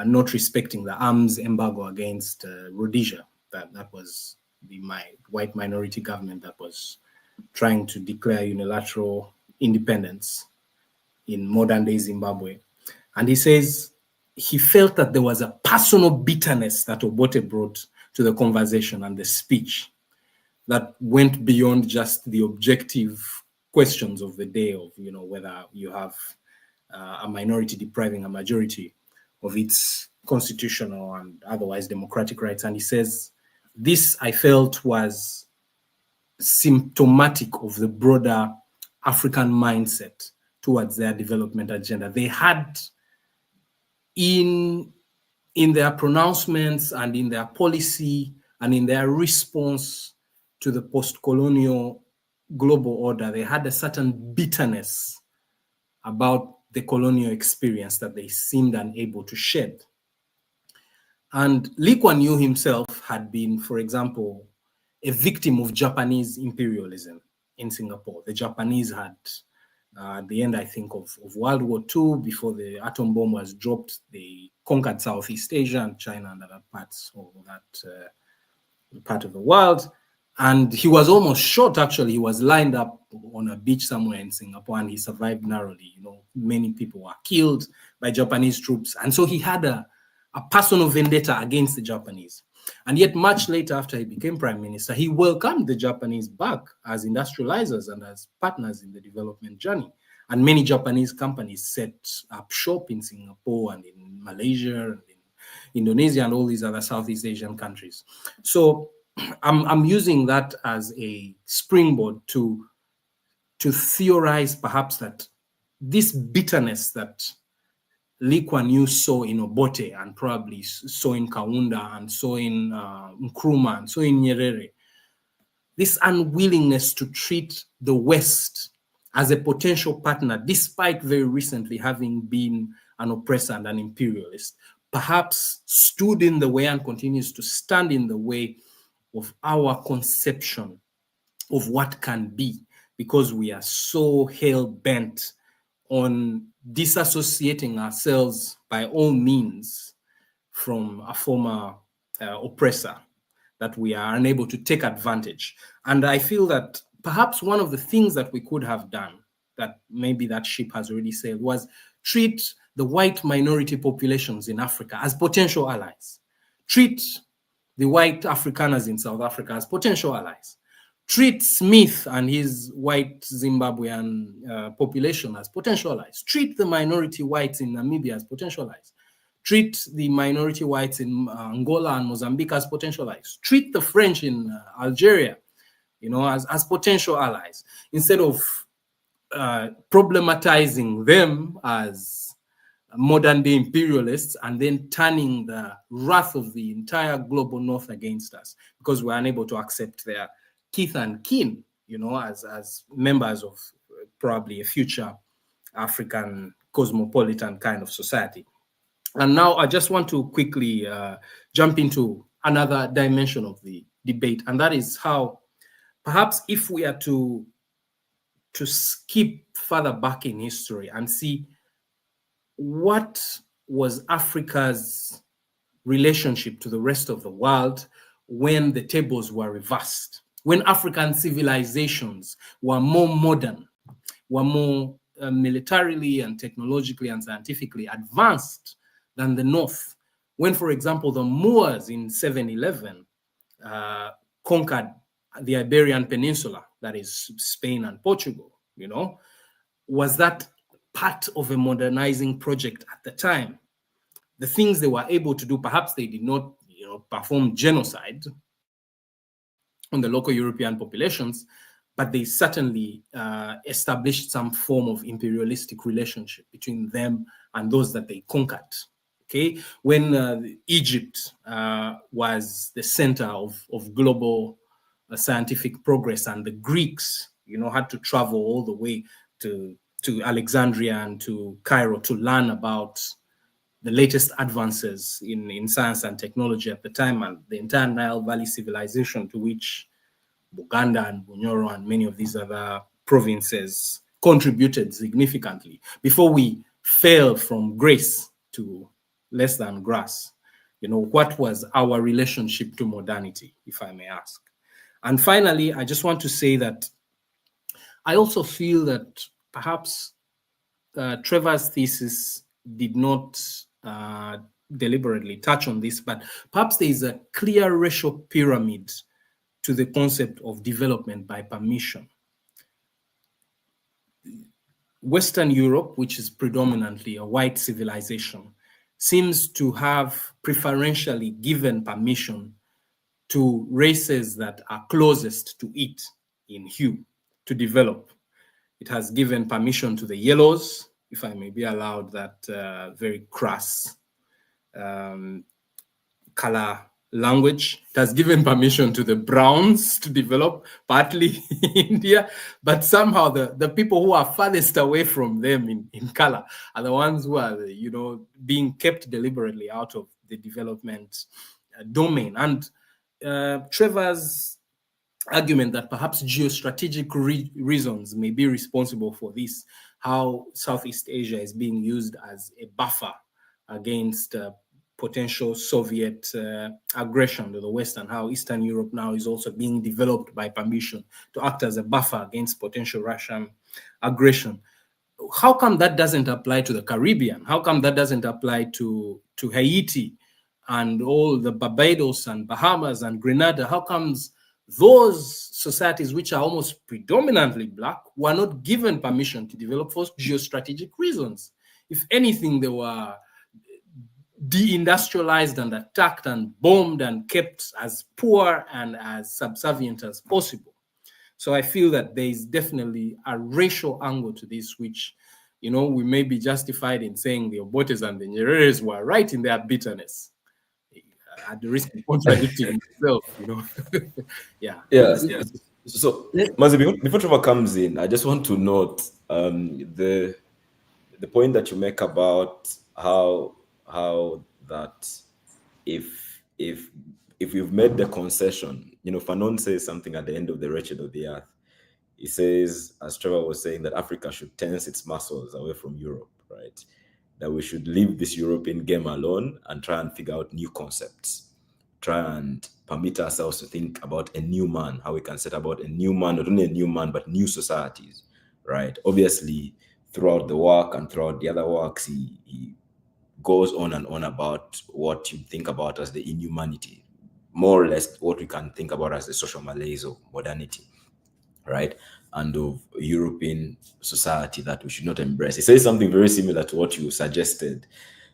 not respecting the arms embargo against Rhodesia. That was the white minority government that was trying to declare unilateral independence in modern day Zimbabwe. And he says he felt that there was a personal bitterness that Obote brought to the conversation and the speech that went beyond just the objective questions of the day of, whether you have a minority depriving a majority of its constitutional and otherwise democratic rights. And he says, this I felt was symptomatic of the broader African mindset towards their development agenda. They had in their pronouncements and in their policy and in their response to the post-colonial global order, they had a certain bitterness about the colonial experience that they seemed unable to shed. And Lee Kuan Yew himself had been, for example, a victim of Japanese imperialism in Singapore. The Japanese had, at the end, I think, of World War II, before the atom bomb was dropped, they conquered Southeast Asia and China and other parts of that part of the world. And he was almost shot, actually. He was lined up on a beach somewhere in Singapore, and he survived narrowly. Many people were killed by Japanese troops. And so he had a personal vendetta against the Japanese. And yet much later, after he became prime minister, he welcomed the Japanese back as industrializers and as partners in the development journey. And many Japanese companies set up shop in Singapore and in Malaysia and in Indonesia and all these other Southeast Asian countries. So I'm using that as a springboard to theorize perhaps that this bitterness that Lee Kuan Yew saw in Obote and probably saw in Kaunda and saw in Nkrumah and saw in Nyerere, this unwillingness to treat the West as a potential partner, despite very recently having been an oppressor and an imperialist, perhaps stood in the way and continues to stand in the way of our conception of what can be, because we are so hell-bent on disassociating ourselves by all means from a former oppressor, that we are unable to take advantage. And I feel that perhaps one of the things that we could have done, that maybe that ship has already sailed, was treat the white minority populations in Africa as potential allies. Treat the white Afrikaners in South Africa as potential allies. Treat Smith and his white Zimbabwean population as potential allies. Treat the minority whites in Namibia as potential allies. Treat the minority whites in Angola and Mozambique as potential allies. Treat the French in Algeria, as potential allies, instead of problematizing them as modern day imperialists and then turning the wrath of the entire global north against us because we're unable to accept their kith and kin, as members of probably a future African cosmopolitan kind of society. And now I just want to quickly jump into another dimension of the debate, and that is how perhaps if we are to skip further back in history and see what was Africa's relationship to the rest of the world when the tables were reversed, when African civilizations were more modern, were more militarily and technologically and scientifically advanced than the North. When, for example, the Moors in 711 conquered the Iberian Peninsula, that is Spain and Portugal, was that part of a modernizing project at the time? The things they were able to do, perhaps they did not, perform genocide on the local European populations, but they certainly established some form of imperialistic relationship between them and those that they conquered. Okay, when Egypt was the center of global scientific progress, and the Greeks had to travel all the way to Alexandria and to Cairo to learn about the latest advances in science and technology at the time, and the entire Nile Valley civilization, to which Buganda and Bunyoro and many of these other provinces contributed significantly before we fell from grace to less than grass. What was our relationship to modernity, if I may ask? And finally, I just want to say that I also feel that perhaps Trevor's thesis did not deliberately touch on this, but perhaps there is a clear racial pyramid to the concept of development by permission. Western Europe, which is predominantly a white civilization, seems to have preferentially given permission to races that are closest to it in hue to develop. It has given permission to the yellows, if I may be allowed that very crass color language. It has given permission to the browns to develop, partly in India, but somehow the people who are farthest away from them in color are the ones who are, being kept deliberately out of the development domain. And Trevor's argument that perhaps geostrategic reasons may be responsible for this, how Southeast Asia is being used as a buffer against potential Soviet aggression to the West, and how Eastern Europe now is also being developed by permission to act as a buffer against potential Russian aggression. How come that doesn't apply to the Caribbean? How come that doesn't apply to Haiti and all the Barbados and Bahamas and Grenada? How comes those societies, which are almost predominantly Black, were not given permission to develop for geostrategic reasons? If anything, they were deindustrialized and attacked and bombed and kept as poor and as subservient as possible. So I feel that there is definitely a racial angle to this, which, we may be justified in saying the Obotes and the Nyereres were right in their bitterness, at the risk of contradicting myself, Yeah. So, Mazi, before Trevor comes in, I just want to note the point that you make about how that if you've made the concession, Fanon says something at the end of The Wretched of the Earth. He says, as Trevor was saying, that Africa should tense its muscles away from Europe, right? That we should leave this European game alone and try and figure out new concepts, try and permit ourselves to think about a new man, how we can set about a new man, not only a new man, but new societies, right? Obviously, throughout the work and throughout the other works, he goes on and on about what you think about as the inhumanity, more or less what we can think about as the social malaise of modernity, right? And of European society that we should not embrace. He says something very similar to what you suggested,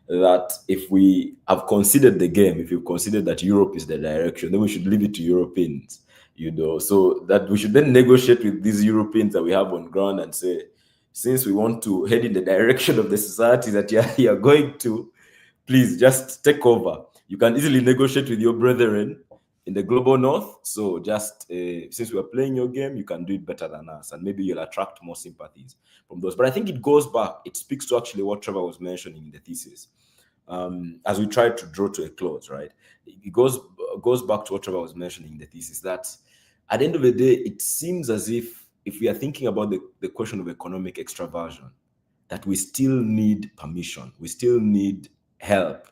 that if we have considered the game, if you've considered that Europe is the direction, then we should leave it to Europeans, so that we should then negotiate with these Europeans that we have on ground and say, since we want to head in the direction of the society that you're going to, please just take over. You can easily negotiate with your brethren in the global north. So just since we're playing your game, you can do it better than us, and maybe you'll attract more sympathies from those. But I think it goes back. It speaks to actually what Trevor was mentioning in the thesis. As we try to draw to a close, right? It goes back to what Trevor was mentioning in the thesis, that at the end of the day, it seems as if we are thinking about the question of economic extraversion, that we still need permission, we still need help.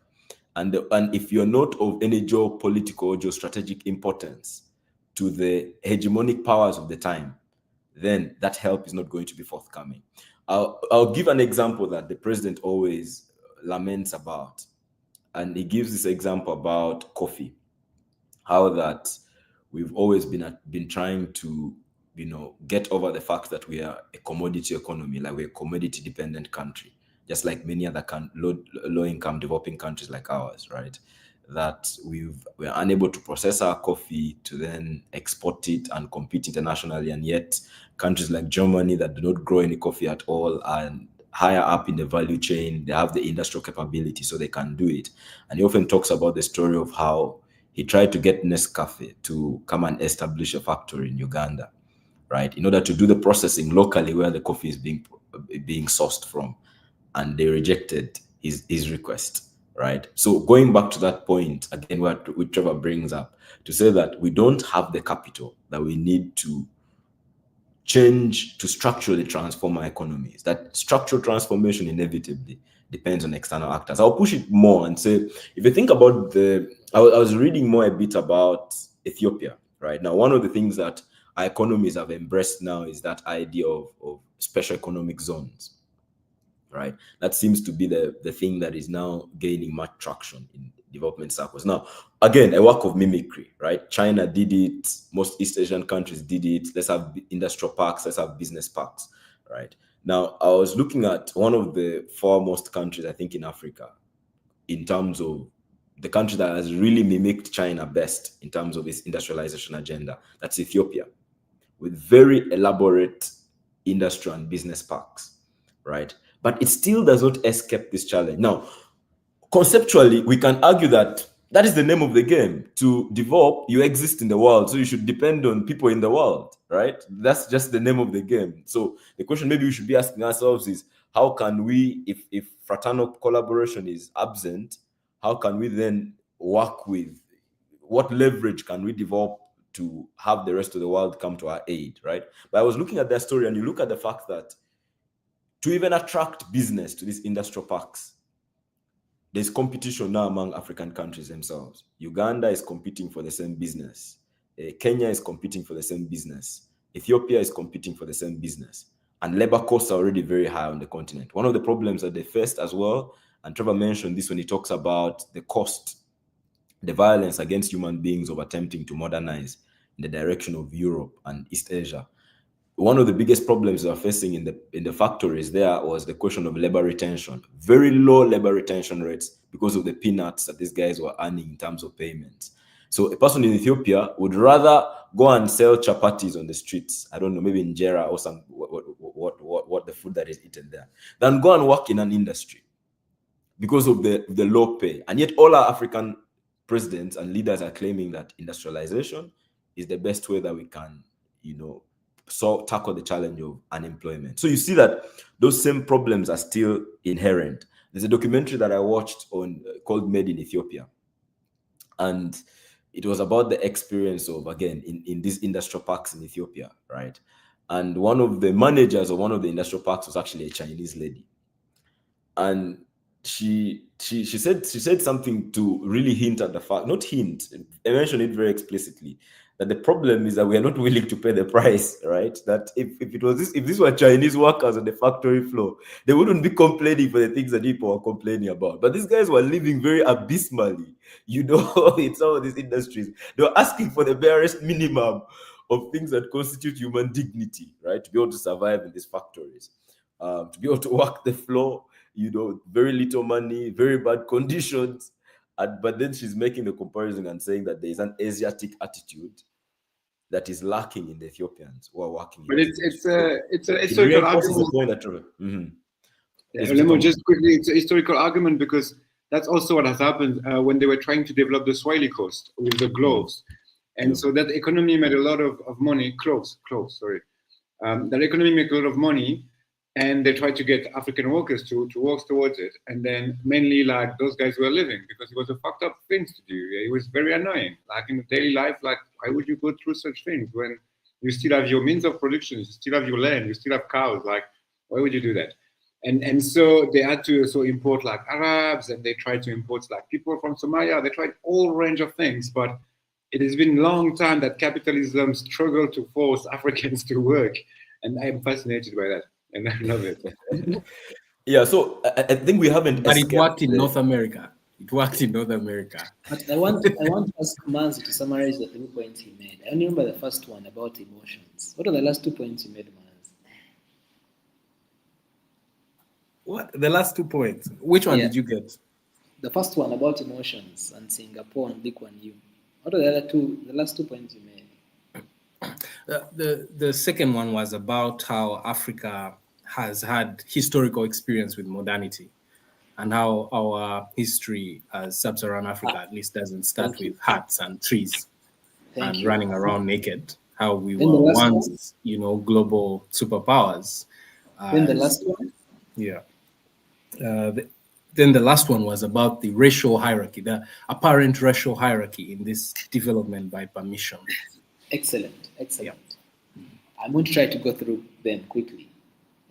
And if you're not of any geopolitical or geostrategic importance to the hegemonic powers of the time, then that help is not going to be forthcoming. I'll give an example that the president always laments about. And he gives this example about coffee, how that we've always been trying to get over the fact that we are a commodity economy, like we're a commodity dependent country, just like many other low-income developing countries like ours, right? That we're unable to process our coffee to then export it and compete internationally, and yet countries like Germany that do not grow any coffee at all and higher up in the value chain, they have the industrial capability, so they can do it. And he often talks about the story of how he tried to get Nescafe to come and establish a factory in Uganda, right, in order to do the processing locally where the coffee is being sourced from, and they rejected his request, right? So going back to that point again, what Trevor brings up, to say that we don't have the capital that we need to change, to structurally transform our economies. That structural transformation inevitably depends on external actors. I'll push it more and say, if you think about I was reading more a bit about Ethiopia, right? Now, one of the things that our economies have embraced now is that idea of special economic zones, right? That seems to be the thing that is now gaining much traction in development circles. Now, again, a work of mimicry, right? China did it, most East Asian countries did it. Let's have industrial parks, let's have business parks, right? Now, I was looking at one of the foremost countries, I think, in Africa, in terms of the country that has really mimicked China best in terms of its industrialization agenda. That's Ethiopia, with very elaborate industrial and business parks, right? But it still does not escape this challenge. Now, conceptually, we can argue that that is the name of the game. To develop, you exist in the world, so you should depend on people in the world, right? That's just the name of the game. So the question maybe we should be asking ourselves is, how can we, if fraternal collaboration is absent, how can we then work with, what leverage can we develop to have the rest of the world come to our aid, right? But I was looking at that story, and you look at the fact that to even attract business to these industrial parks, there's competition now among African countries themselves. Uganda is competing for the same business. Kenya is competing for the same business. Ethiopia is competing for the same business. And labor costs are already very high on the continent. One of the problems that they faced as well, and Trevor mentioned this when he talks about the cost, the violence against human beings of attempting to modernize in the direction of Europe and East Asia. One of the biggest problems they are facing in the factories there was the question of labor retention. Very low labor retention rates because of the peanuts that these guys were earning in terms of payments. So a person in Ethiopia would rather go and sell chapatis on the streets, I don't know, maybe injera or some what the food that is eaten there, than go and work in an industry because of the low pay. And yet all our African presidents and leaders are claiming that industrialization is the best way that we can, tackle the challenge of unemployment. So you see that those same problems are still inherent. There's a documentary that I watched called Made in Ethiopia. And it was about the experience of, again, in these industrial parks in Ethiopia, right? And one of the managers of one of the industrial parks was actually a Chinese lady. And she said something to really hint at the fact, not hint, I mentioned it very explicitly, that the problem is that we are not willing to pay the price, right? That if this were Chinese workers on the factory floor, they wouldn't be complaining for the things that people are complaining about. But these guys were living very abysmally, in some of these industries. They were asking for the barest minimum of things that constitute human dignity, right? To be able to survive in these factories, to be able to work the floor, very little money, very bad conditions. But then she's making the comparison and saying that there is an Asiatic attitude that is lacking in the Ethiopians who are working. But it's a historical argument. The point that Trevor. Mm-hmm. Let me just quickly, it's a historical argument because that's also what has happened when they were trying to develop the Swahili coast with the cloves. And so that economy made a lot of money, cloves, sorry. That economy made a lot of money, and they tried to get African workers to work towards it. And then mainly like those guys were living because it was a fucked up thing to do. It was very annoying. Like in daily life, like why would you go through such things when you still have your means of production, you still have your land, you still have cows, like why would you do that? And so they had to also import like Arabs, and they tried to import like people from Somalia. They tried all range of things, but it has been a long time that capitalism struggled to force Africans to work. And I am fascinated by that. And I love it. Yeah, so I think we haven't. But it worked in North America. It worked in North America. But I want to ask Manzi to summarize the 3 points he made. I only remember the first one about emotions. What are the last 2 points you made, Manzi? What? The last 2 points? Which one did you get? The first one about emotions and Singapore and Lee Kuan Yew. What are the last 2 points you made? The second one was about how Africa has had historical experience with modernity, and how our history as sub-Saharan Africa at least doesn't start with hats and trees and running around naked. how we Then the were last once, global superpowers. Then the last one. Yeah. Then the last one was about the racial hierarchy, the apparent racial hierarchy in this development by permission. Excellent. I'm going to try to go through them quickly.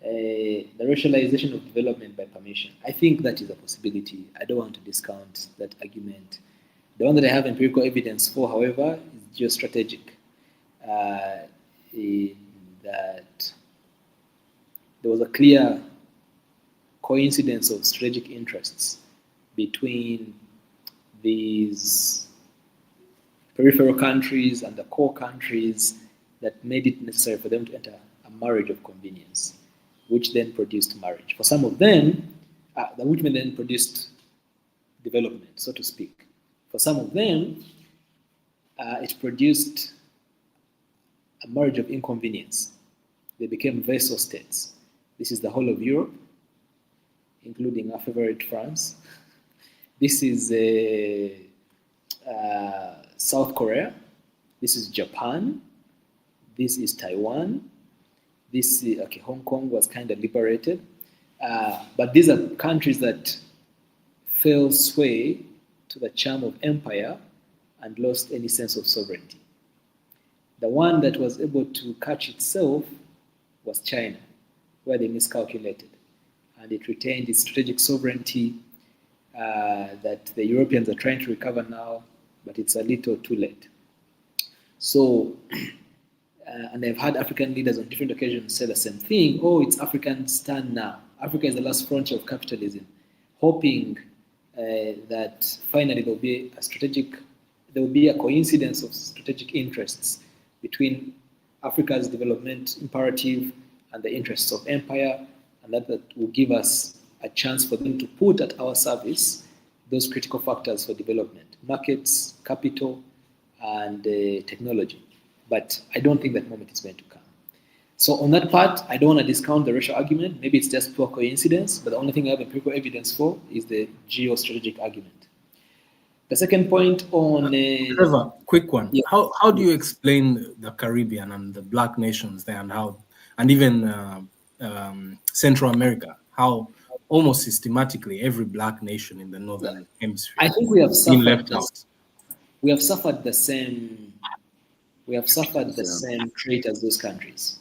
The racialization of development by permission. I think that is a possibility. I don't want to discount that argument. The one that I have empirical evidence for, however, is geostrategic. In that there was a clear coincidence of strategic interests between these peripheral countries and the core countries that made it necessary for them to enter a marriage of convenience, which then produced marriage. For some of them, which then produced development, so to speak. For some of them, it produced a marriage of inconvenience. They became vassal states. This is the whole of Europe, including our favorite France. This is South Korea. This is Japan. This is Taiwan. This is, Hong Kong was kind of liberated. But these are countries that fell sway to the charm of empire and lost any sense of sovereignty. The one that was able to catch itself was China, where they miscalculated. And it retained its strategic sovereignty that the Europeans are trying to recover now, but it's a little too late. So, and I've had African leaders on different occasions say the same thing. Oh, it's African's turn now. Africa is the last frontier of capitalism, hoping that finally there will be a coincidence of strategic interests between Africa's development imperative and the interests of empire, and that will give us a chance for them to put at our service those critical factors for development: markets, capital, and technology. But I don't think that moment is going to come. So on that part, I don't want to discount the racial argument. Maybe it's just pure coincidence, but the only thing I have empirical evidence for is the geostrategic argument. The second point on... Trevor, quick one. Yeah. How do you explain the Caribbean and the black nations there, and even Central America, how almost systematically every black nation in the Northern Hemisphere I think we have been left out? We have suffered the same trait as those countries.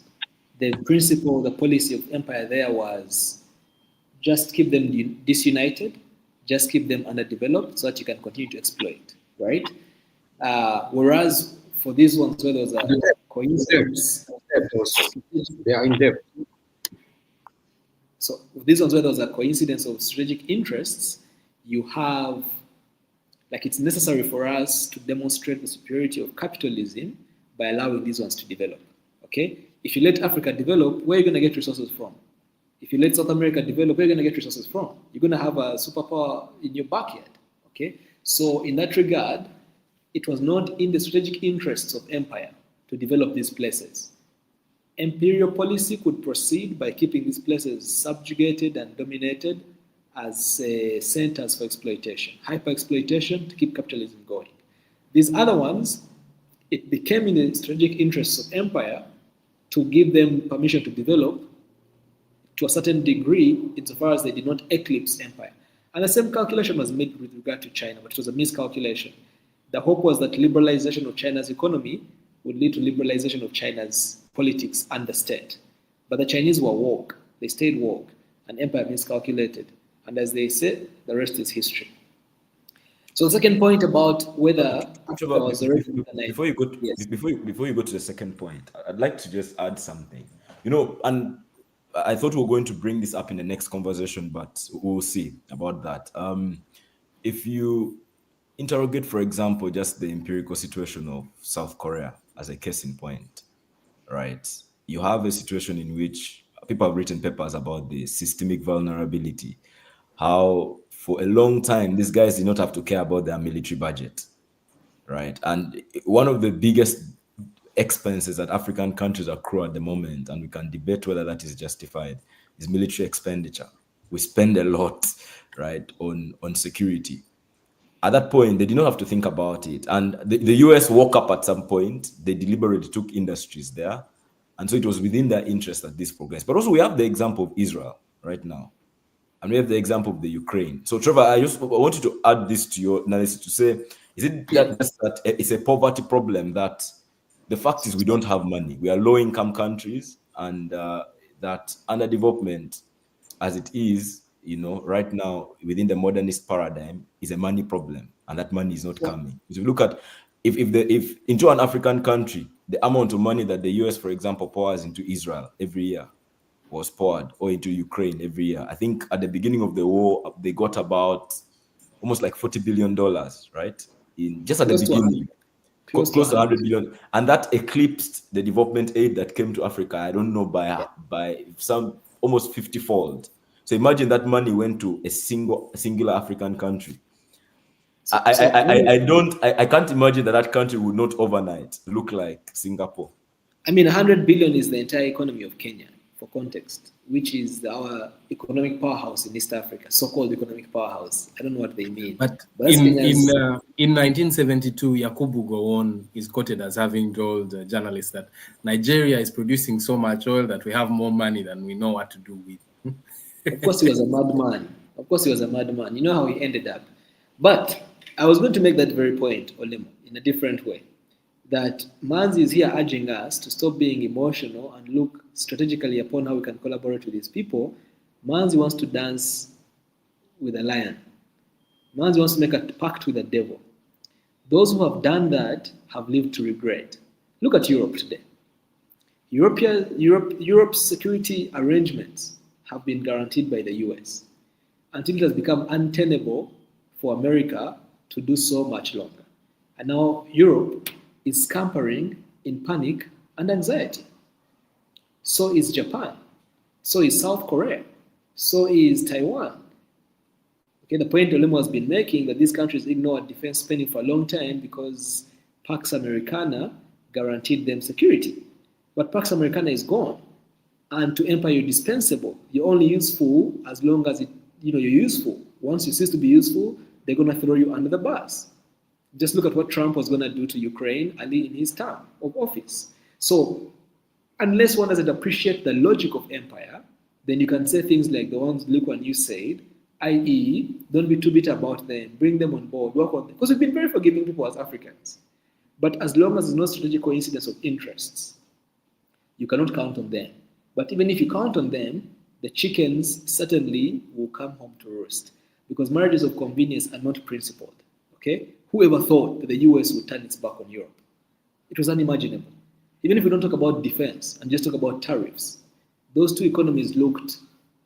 The principle, the policy of empire there was just keep them disunited, just keep them underdeveloped so that you can continue to exploit, right? Whereas for these ones where there was a coincidence, they are in debt. So these ones where there was a coincidence of strategic interests, you have, like, it's necessary for us to demonstrate the superiority of capitalism by allowing these ones to develop, okay? If you let Africa develop, where are you going to get resources from? If you let South America develop, where are you going to get resources from? You're going to have a superpower in your backyard, okay? So in that regard, it was not in the strategic interests of empire to develop these places. Imperial policy could proceed by keeping these places subjugated and dominated as centers for exploitation, hyper-exploitation to keep capitalism going. These other ones, it became in the strategic interests of empire to give them permission to develop to a certain degree insofar as they did not eclipse empire. And the same calculation was made with regard to China, but it was a miscalculation. The hope was that liberalization of China's economy would lead to liberalization of China's politics and the state. But the Chinese were woke. They stayed woke, and empire miscalculated. And as they say, the rest is history. So the second point about whether Africa was before you go to the second point, I'd like to just add something. And I thought we were going to bring this up in the next conversation, but we'll see about that. If you interrogate, for example, just the empirical situation of South Korea as a case in point, right? You have a situation in which people have written papers about the systemic vulnerability, how for a long time these guys did not have to care about their military budget, right? And one of the biggest expenses that African countries accrue at the moment, and we can debate whether that is justified, is military expenditure. We spend a lot, right, on security. at that point, they did not have to think about it. And the US woke up at some point. They deliberately took industries there. And so it was within their interest that this progressed. But also we have the example of Israel right now. And we have the example of the Ukraine. So Trevor, I want you to add this to your analysis to say, is it that it's a poverty problem that the fact is we don't have money. We are low-income countries, and that underdevelopment as it is, right now within the modernist paradigm is a money problem, and that money is not coming. If you look at if into an African country, the amount of money that the US, for example, pours into Israel every year was poured, or into Ukraine every year. I think at the beginning of the war, they got about almost like $40 billion, right? Just at the beginning. Close to 100 billion, and that eclipsed the development aid that came to Africa. I don't know by some almost 50-fold. So imagine that money went to a singular African country. I can't imagine that country would not overnight look like Singapore. I mean, 100 billion is the entire economy of Kenya, for context, which is our economic powerhouse in East Africa, so-called economic powerhouse. I don't know what they mean. But in 1972, Yakubu Gowon is quoted as having told journalists that Nigeria is producing so much oil that we have more money than we know what to do with. Of course, he was a madman. You know how he ended up. But I was going to make that very point, Olemo, in a different way. That Manzi is here urging us to stop being emotional and look strategically upon how we can collaborate with these people. Manzi wants to dance with a lion. Manzi wants to make a pact with the devil. Those who have done that have lived to regret. Look at Europe today. Europe's security arrangements have been guaranteed by the US until it has become untenable for America to do so much longer. And now Europe is scampering in panic and anxiety. So is Japan. So is South Korea. So is Taiwan. Okay, the point Olemo has been making that these countries ignored defense spending for a long time because Pax Americana guaranteed them security. But Pax Americana is gone. And to empire, you're dispensable. You're only useful as long as you're useful. Once you cease to be useful, they're going to throw you under the bus. Just look at what Trump was going to do to Ukraine early in his term of office. So unless one doesn't appreciate the logic of empire, then you can say things like the ones Luke and you said, i.e., don't be too bitter about them, bring them on board, work on them. Because we've been very forgiving people as Africans. But as long as there's no strategic coincidence of interests, you cannot count on them. But even if you count on them, the chickens certainly will come home to roost. Because marriages of convenience are not principled. Okay? Whoever thought that the US would turn its back on Europe? It was unimaginable. Even if we don't talk about defense and just talk about tariffs, those two economies looked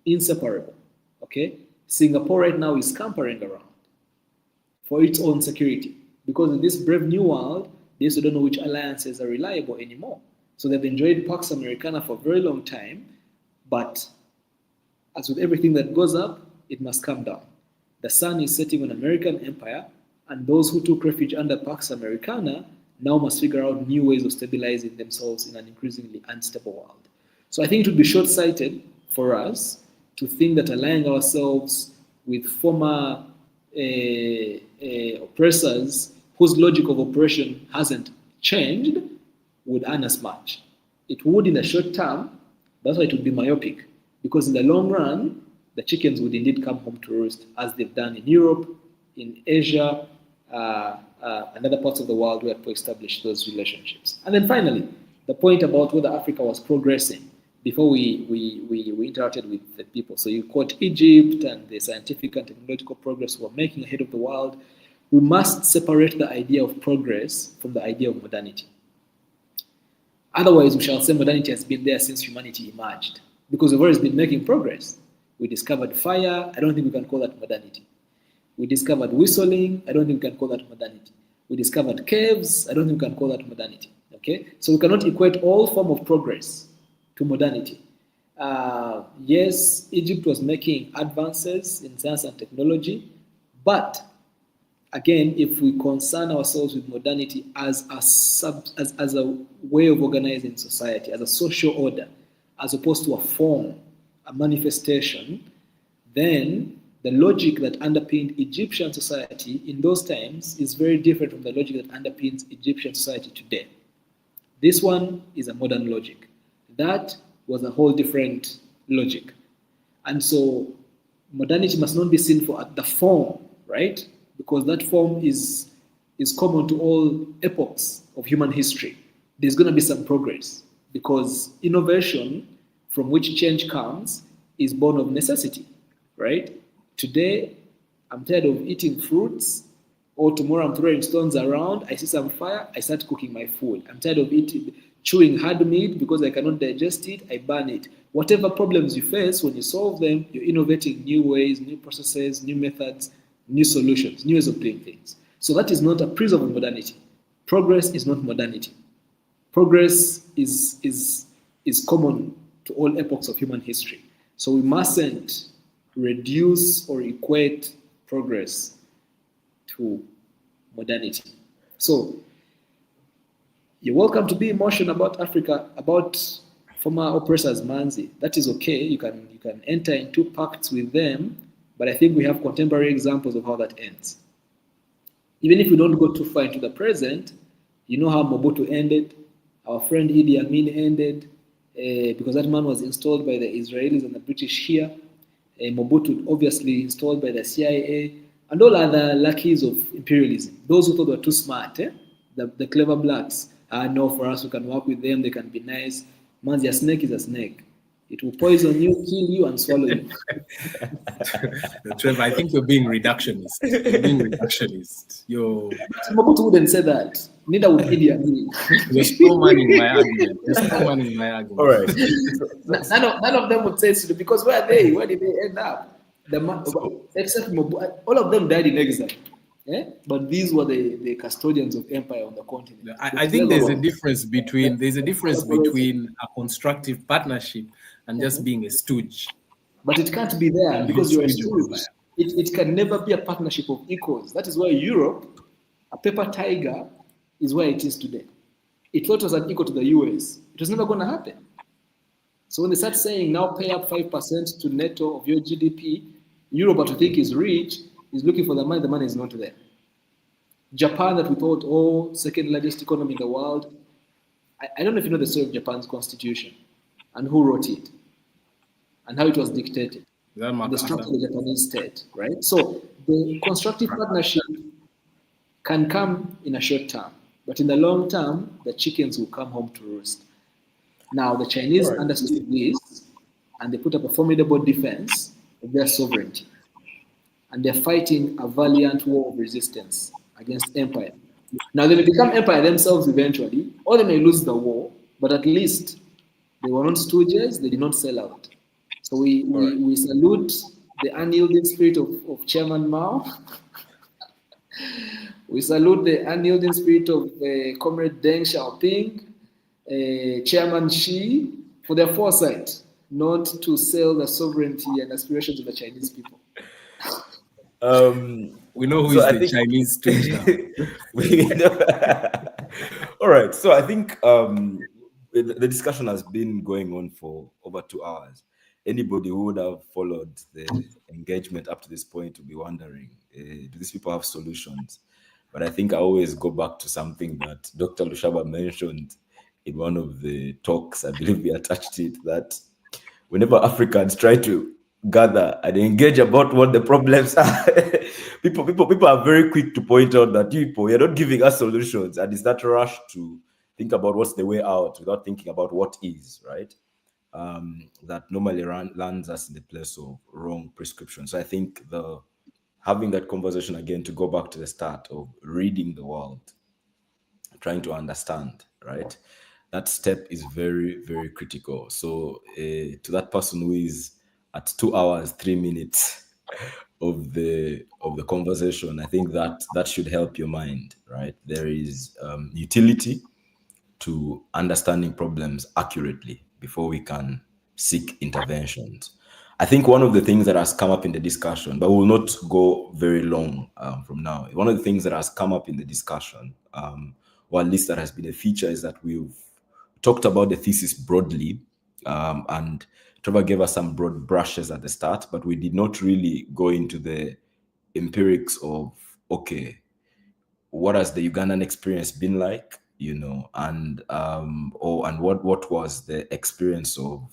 inseparable. Okay? Singapore right now is scampering around for its own security because in this brave new world, they also don't know which alliances are reliable anymore. So they've enjoyed Pax Americana for a very long time, but as with everything that goes up, it must come down. The sun is setting on American empire, and those who took refuge under Pax Americana now must figure out new ways of stabilizing themselves in an increasingly unstable world. So I think it would be short-sighted for us to think that aligning ourselves with former oppressors whose logic of oppression hasn't changed would earn us much. It would in the short term, that's why it would be myopic, because in the long run, the chickens would indeed come home to roost, as they've done in Europe, in Asia, and other parts of the world where people established those relationships. And then finally, the point about whether Africa was progressing before we interacted with the people. So you quote Egypt and the scientific and technological progress we're making ahead of the world. We must separate the idea of progress from the idea of modernity. Otherwise, we shall say modernity has been there since humanity emerged, because we've always been making progress. We discovered fire. I don't think we can call that modernity. We discovered whistling. I don't think we can call that modernity. We discovered caves. I don't think we can call that modernity. Okay? So we cannot equate all form of progress to modernity. Yes, Egypt was making advances in science and technology, but again, if we concern ourselves with modernity as a way of organizing society, as a social order, as opposed to a form, a manifestation, then the logic that underpinned Egyptian society in those times is very different from the logic that underpins Egyptian society today. This one is a modern logic. That was a whole different logic. And so modernity must not be seen for the form, right? Because that form is common to all epochs of human history. There's going to be some progress because innovation from which change comes is born of necessity, right? Today, I'm tired of eating fruits, or tomorrow I'm throwing stones around, I see some fire, I start cooking my food. I'm tired of chewing hard meat because I cannot digest it, I burn it. Whatever problems you face, when you solve them, you're innovating new ways, new processes, new methods, new solutions, new ways of doing things. So that is not a prism of modernity. Progress is not modernity. Progress is common to all epochs of human history. So we mustn't reduce or equate progress to modernity. So you're welcome to be emotional about Africa, about former oppressors, Manzi. That is okay. You can enter into pacts with them, but I think we have contemporary examples of how that ends. Even if we don't go too far into the present, you know how Mobutu ended, our friend Idi Amin ended, because that man was installed by the Israelis and the British here. Mobutu obviously installed by the CIA, and all other lackeys of imperialism. Those who thought they were too smart, the clever blacks. No, for us, we can work with them, they can be nice. Man, a snake is a snake. It will poison you, kill you, and swallow you. Trevor, I think you're being reductionist. Mobutu wouldn't say that. Neither would Idi Amin. There's no man in my argument. All right. None of them would say so because where are they? Where did they end up? Except Mobutu, all of them died in exile. But these were the custodians of empire on the continent. I think there's a difference between a constructive partnership and just being a stooge. But it can't be there because you're a stooge. It can never be a partnership of equals. That is why Europe, a paper tiger, is where it is today. It thought it was an equal to the US. It was never going to happen. So when they start saying now pay up 5% to NATO of your GDP, Europe, what you think is rich, is looking for the money is not there. Japan, that we thought, second largest economy in the world. I don't know if you know the story of Japan's constitution and who wrote it and how it was dictated. The structure of the Japanese state, right? So the constructive partnership can come in a short term, but in the long term, the chickens will come home to roost. Now, the Chinese understood this, and they put up a formidable defense of their sovereignty. And they're fighting a valiant war of resistance against empire. Now, they may become empire themselves eventually, or they may lose the war, but at least they were not stooges, they did not sell out. So we salute the unyielding spirit of Chairman Mao. We salute the unyielding spirit of Comrade Deng Xiaoping, Chairman Xi, for their foresight not to sell the sovereignty and aspirations of the Chinese people. We know who is the Chinese stooge now. All right. So I think the discussion has been going on for over 2 hours. Anybody who would have followed the engagement up to this point will be wondering, do these people have solutions? But I think I always go back to something that Dr. Lushaba mentioned in one of the talks. I believe we attached it, that whenever Africans try to gather and engage about what the problems are, people are very quick to point out that you're not giving us solutions, and it's that rush to think about what's the way out without thinking about what is, right? That normally lands us in the place of wrong prescription. So I think having that conversation again, to go back to the start of reading the world, trying to understand, right? That step is very, very critical. So to that person who is at 2 hours, 3 minutes of the conversation, I think that should help your mind, right? There is utility to understanding problems accurately before we can seek interventions. I think one of the things that has come up in the discussion, but we will not go very long from now. One of the things that has come up in the discussion, or at least that has been a feature, is that we've talked about the thesis broadly, And Trevor gave us some broad brushes at the start, but we did not really go into the empirics of, okay, what has the Ugandan experience been like, and what was the experience of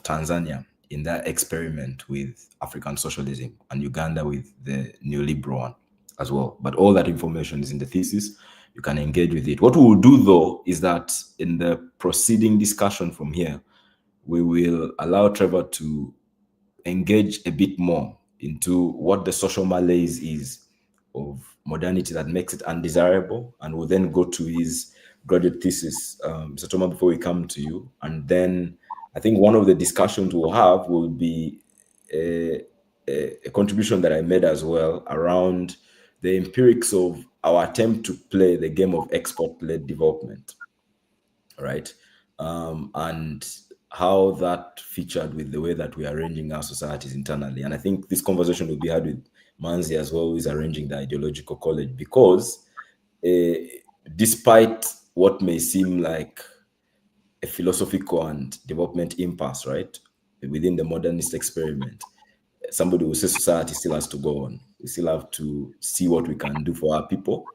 Tanzania in that experiment with African socialism, and Uganda with the neoliberal one as well. But all that information is in the thesis. You can engage with it. What we will do, though, is that in the proceeding discussion from here, we will allow Trevor to engage a bit more into what the social malaise is of modernity that makes it undesirable, and we'll then go to his graduate thesis, Mr. Toma, before we come to you. And then I think one of the discussions we'll have will be a contribution that I made as well around the empirics of our attempt to play the game of export-led development, right? And how that featured with the way that we are arranging our societies internally. And I think this conversation will be had with Manzi as well, who is arranging the ideological college, because despite what may seem like a philosophical and development impasse, right, within the modernist experiment, somebody will say society still has to go on. We still have to see what we can do for our people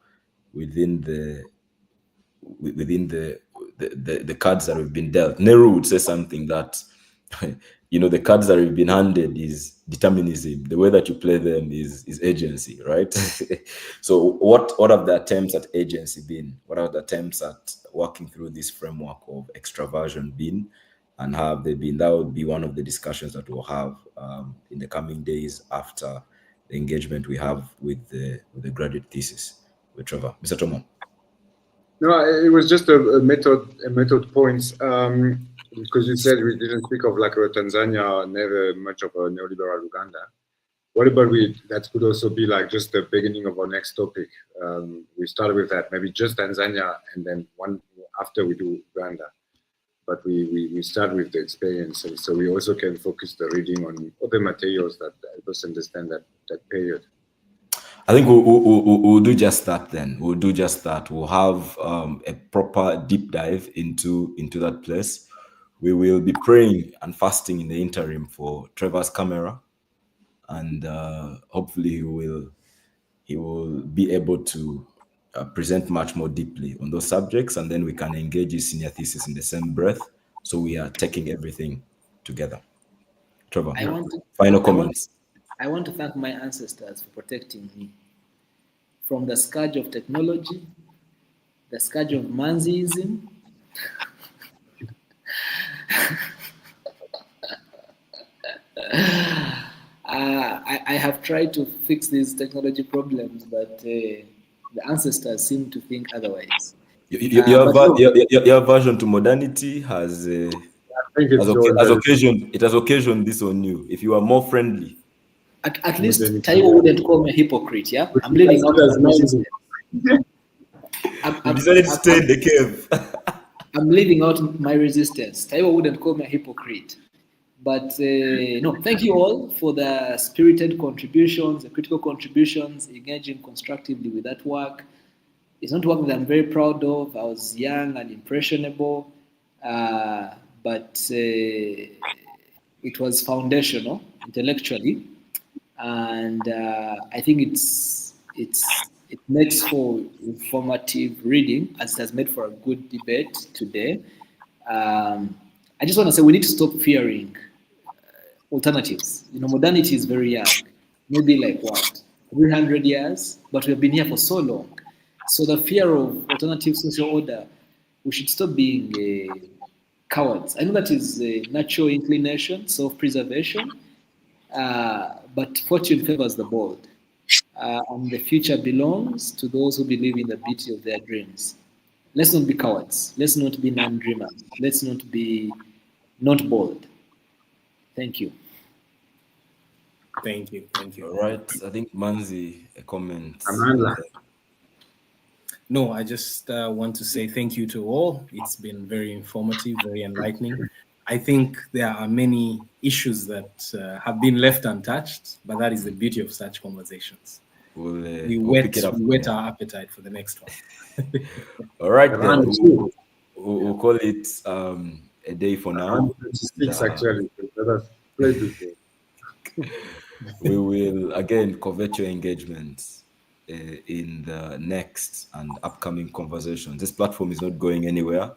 within the cards that have been dealt. Nehru would say something that, the cards that have been handed is determinism. The way that you play them is agency, right? So what have the attempts at agency been? What are the attempts at working through this framework of extraversion been? And how have they been? That would be one of the discussions that we'll have in the coming days after the engagement we have with the graduate thesis with Trevor. Mr. Tomo. No, it was just a method points, because you said we didn't speak of like a Tanzania, never much of a neoliberal Uganda. What about that could also be like just the beginning of our next topic. We start with that, maybe just Tanzania, and then one after we do Uganda. But we start with the experience, and so we also can focus the reading on other materials that help us understand that period. I think we'll do just that then. We'll do just that. We'll have a proper deep dive into that place. We will be praying and fasting in the interim for Trevor's camera, and hopefully he will be able to present much more deeply on those subjects, and then we can engage his senior thesis in the same breath. So we are taking everything together. Trevor, final comments. I want to thank my ancestors for protecting me from the scourge of technology, the scourge of Manziism, I have tried to fix these technology problems, but the ancestors seem to think otherwise. Your version to modernity has occasioned this on you. If you are more friendly, at least Taiwo wouldn't call me a hypocrite. Yeah, I'm living out my resistance. You decided to stay in the cave. I'm living out my resistance. Taiwo wouldn't call me a hypocrite. But no, thank you all for the spirited contributions, the critical contributions, engaging constructively with that work. It's not work that I'm very proud of. I was young and impressionable, but it was foundational intellectually, and I think it makes for informative reading, as it has made for a good debate today. I just want to say we need to stop fearing alternatives. Modernity is very young, maybe like 300 years, but we have been here for so long. So the fear of alternative social order, we should stop being cowards. I know that is a natural inclination, self-preservation, but fortune favors the bold. And the future belongs to those who believe in the beauty of their dreams. Let's not be cowards. Let's not be non-dreamers. Let's not be not bold. Thank you. Thank you. All right. I think Manzi, a comment. No, I just want to say thank you to all. It's been very informative, very enlightening. I think there are many issues that have been left untouched, but that is the beauty of such conversations. We whet our appetite for the next one. All right, then. We'll call it a day for now. 126 actually. Let us play this game. We will again covet your engagement in the next and upcoming conversations. This platform is not going anywhere,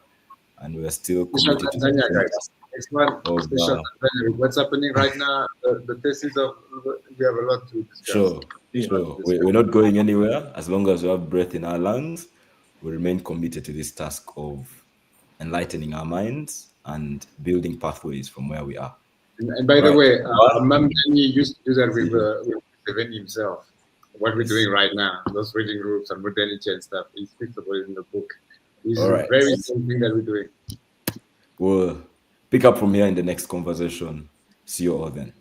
and we are still Special committed to Tanzania, the guys. Next one, special Tanzania. What's happening right now? The thesis of we have a lot to discuss. Sure. We're not going anywhere as long as we have breath in our lungs. We remain committed to this task of enlightening our minds and building pathways from where we are. And by the way, Mamdani used to do that with Museveni himself. What we're doing right now, those reading groups and modernity and stuff, he speaks about it in the book. It's the very same thing that we're doing. We'll pick up from here in the next conversation. See you all then.